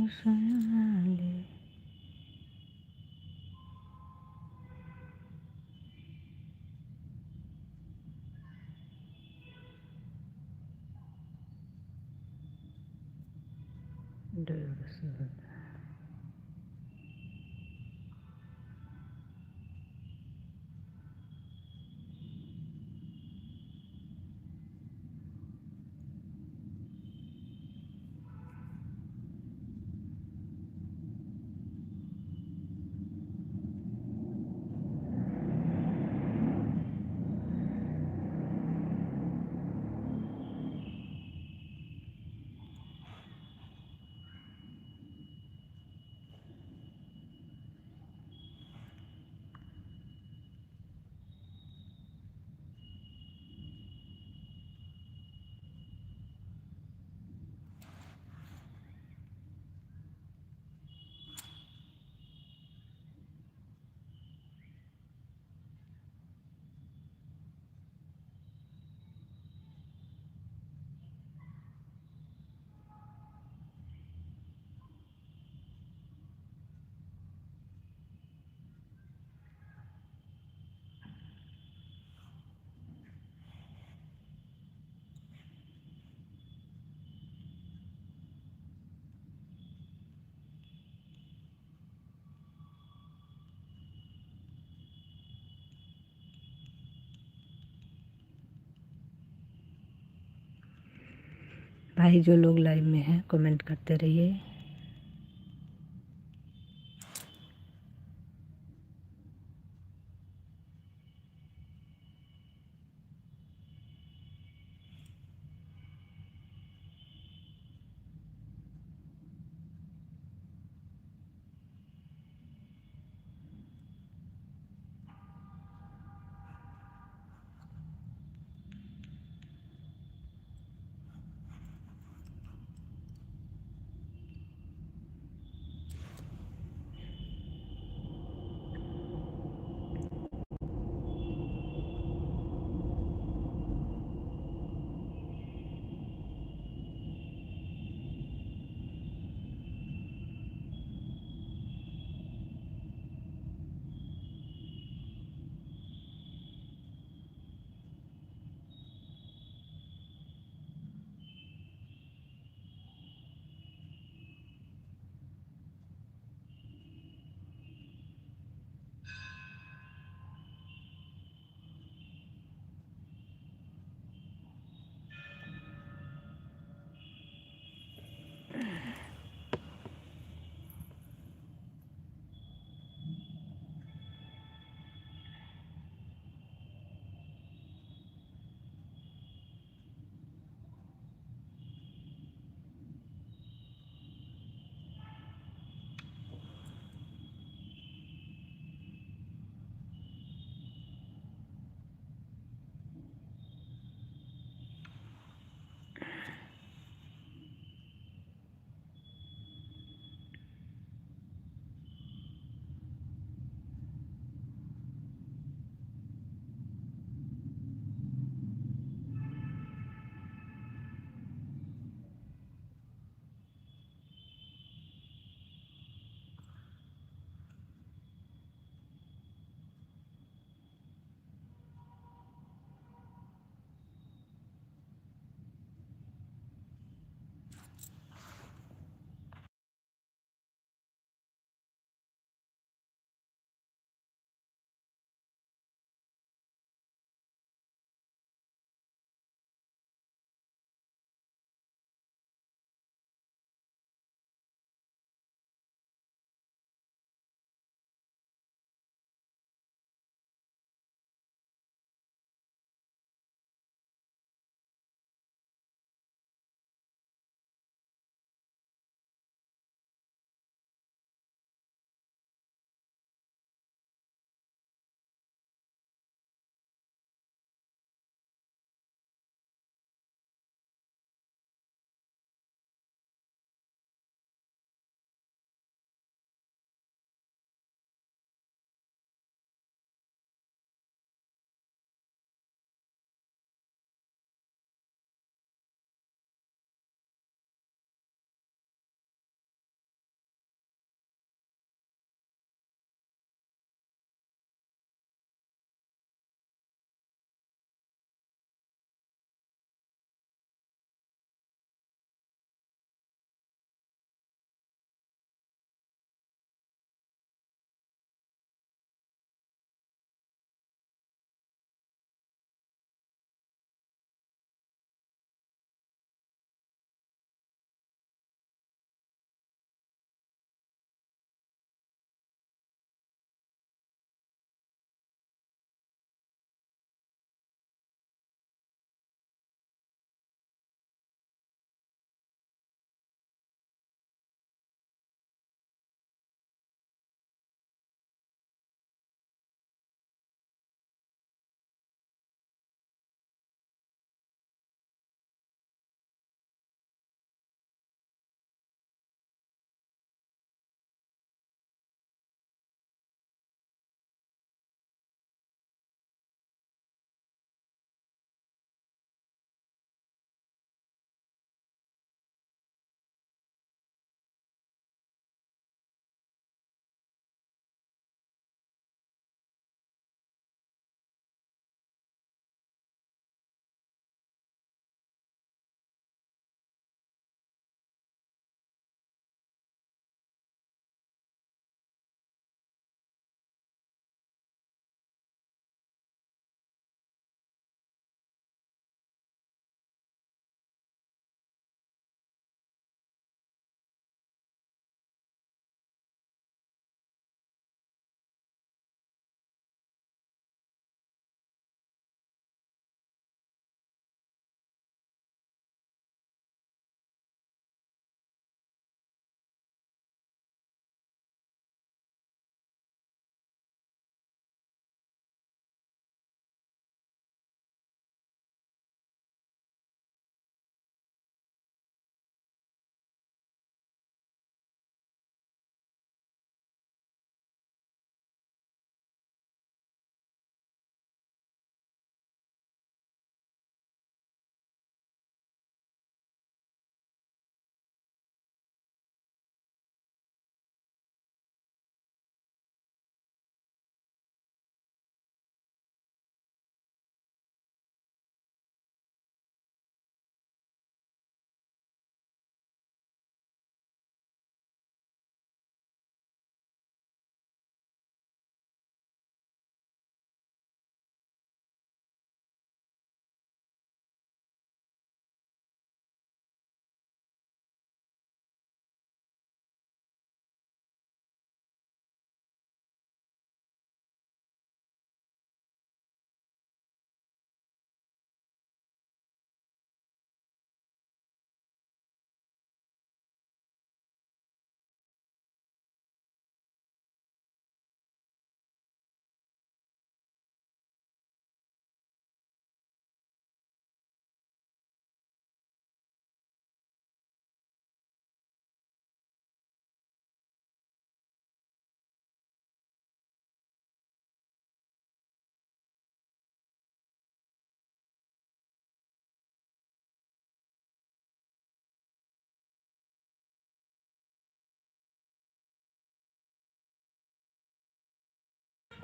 सोनाली। भाई जो लोग लाइव में हैं कमेंट करते रहिए।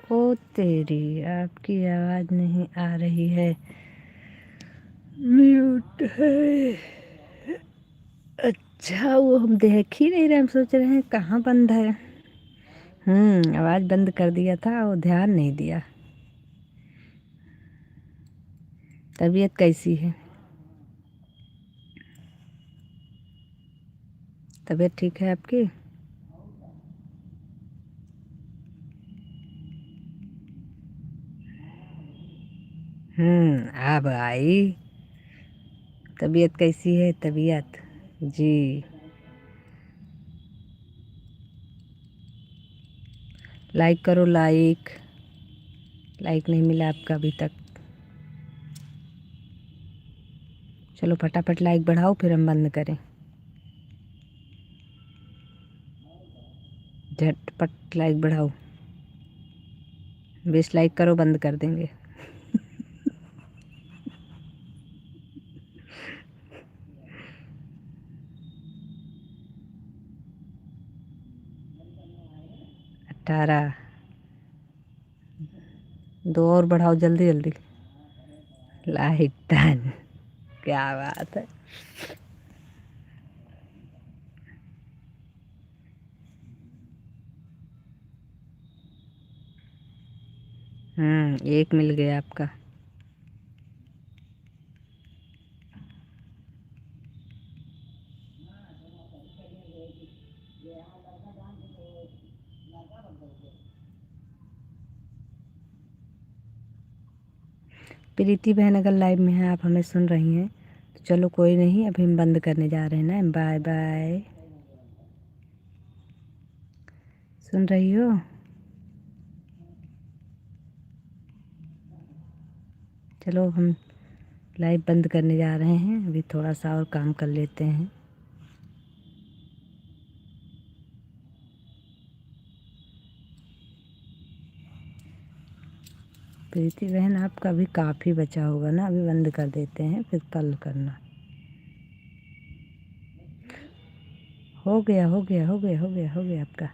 ओ तेरी, आपकी आवाज़ नहीं आ रही है, म्यूट है। अच्छा, वो हम देख ही नहीं रहे, हम सोच रहे हैं कहाँ बंद है। आवाज़ बंद कर दिया था, वो ध्यान नहीं दिया। तबीयत कैसी है? तबीयत ठीक है आपकी? अब आई। तबीयत कैसी है? तबीयत जी, लाइक करो, लाइक। लाइक नहीं मिला आपका अभी तक। चलो फटाफट लाइक बढ़ाओ, फिर हम बंद करें। झटपट लाइक बढ़ाओ। 20 लाइक करो, बंद कर देंगे। अठारह। 2 और बढ़ाओ, जल्दी जल्दी। Like done. क्या बात है। एक मिल गया आपका। प्रीति बहन अगर लाइव में है, आप हमें सुन रही हैं तो चलो कोई नहीं, अभी हम बंद करने जा रहे हैं ना। Bye bye. सुन रही हो? चलो हम लाइव बंद करने जा रहे हैं, अभी थोड़ा सा और काम कर लेते हैं। प्रीति बहन आपका भी काफ़ी बचा होगा ना, अभी बंद कर देते हैं, फिर कल करना। हो गया हो गया हो गया हो गया हो गया आपका।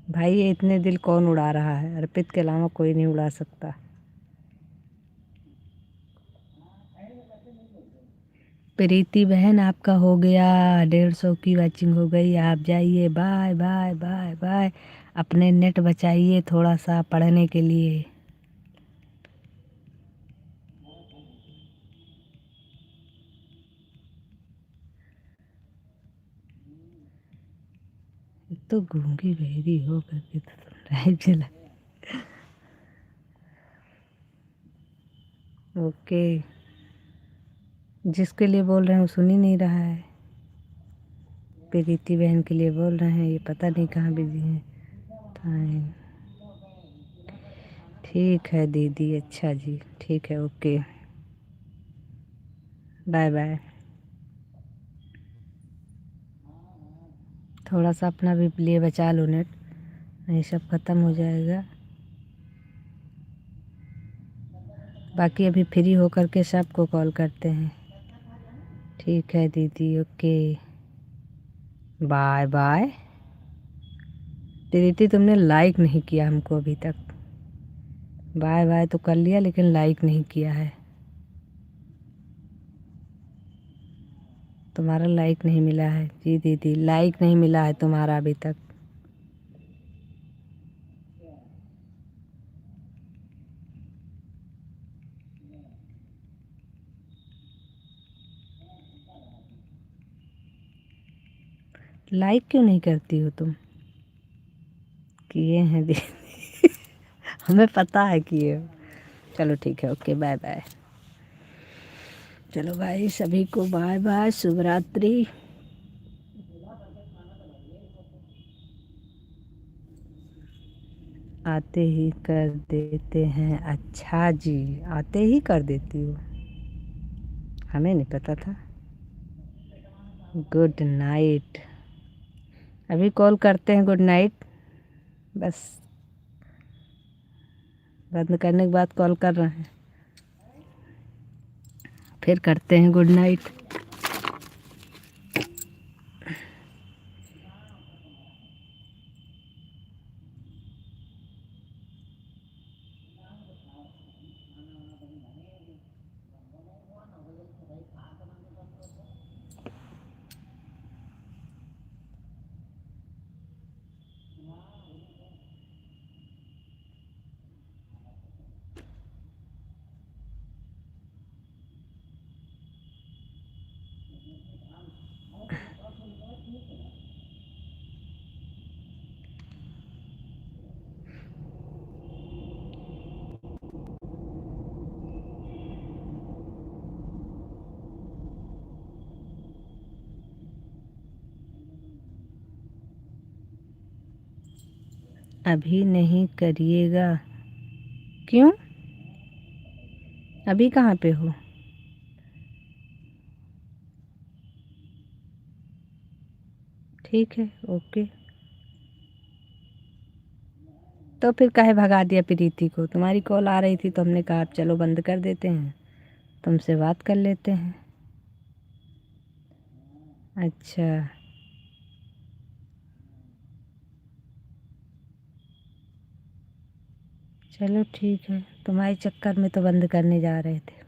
भाई ये इतने दिल कौन उड़ा रहा है? अर्पित के अलावा कोई नहीं उड़ा सकता। प्रीति बहन आपका हो गया, 150 की वॉचिंग हो गई। आप जाइए, बाय बाय बाय बाय। अपने नेट बचाइए थोड़ा सा पढ़ने के लिए। तो गूंगी बहरी हो करके तो लाइव चला। ओके, जिसके लिए बोल रहे हैं वो सुन ही नहीं रहा है। प्रीति बहन के लिए बोल रहे हैं, ये पता नहीं कहाँ बिजी हैं। फाइन, ठीक है दीदी, अच्छा जी, ठीक है, ओके, बाय बाय। थोड़ा सा अपना भी लिए बचा लो नेट, नहीं सब ख़त्म हो जाएगा। बाकी अभी फ्री होकर के सबको कॉल करते हैं। ठीक है दीदी, ओके, बाय बाय। प्रीति तुमने लाइक नहीं किया हमको अभी तक। बाय बाय तो कर लिया, लेकिन लाइक नहीं किया है। तुम्हारा लाइक नहीं मिला है जी दीदी, लाइक नहीं मिला है तुम्हारा अभी तक। लाइक क्यों नहीं करती हो तुम? किए हैं दीदी। हमें पता है किए हो। चलो ठीक है, ओके, बाय बाय। चलो भाई, सभी को बाय बाय, शुभ रात्रि। आते ही कर देते हैं? अच्छा जी, आते ही कर देती हो, हमें नहीं पता था। Good night. अभी कॉल करते हैं, गुड नाइट बस। बंद करने के बाद कॉल कर रहे हैं, फिर करते हैं गुड नाइट। अभी नहीं करिएगा? क्यों? अभी कहाँ पे हो? ठीक है, ओके। तो फिर काहे भगा दिया प्रीति को? तुम्हारी कॉल आ रही थी तो हमने कहा अब चलो बंद कर देते हैं, तुमसे बात कर लेते हैं। अच्छा, चलो ठीक है, तुम्हारे चक्कर में तो बंद करने जा रहे थे।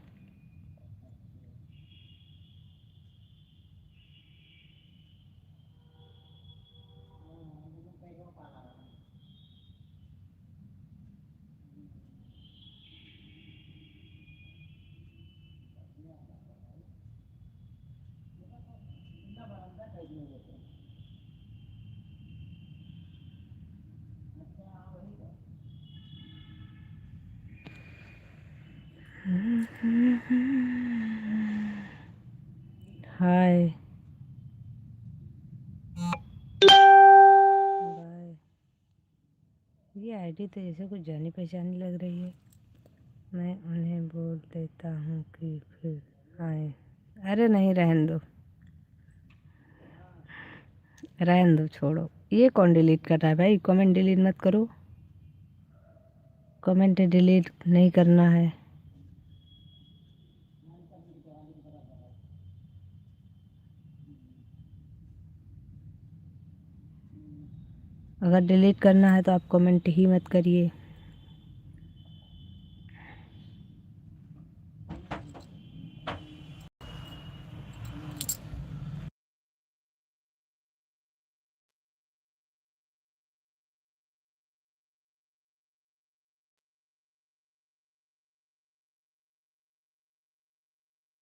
Hi bye. ये आईडी तो जैसे कुछ जानी पहचानी लग रही है। मैं उन्हें बोल देता हूँ कि फिर आए। अरे नहीं, रहने दो, रहने दो, छोड़ो। ये कौन डिलीट कर रहा है भाई? कमेंट डिलीट मत करो, कमेंट डिलीट नहीं करना है। अगर डिलीट करना है तो आप कमेंट ही मत करिए।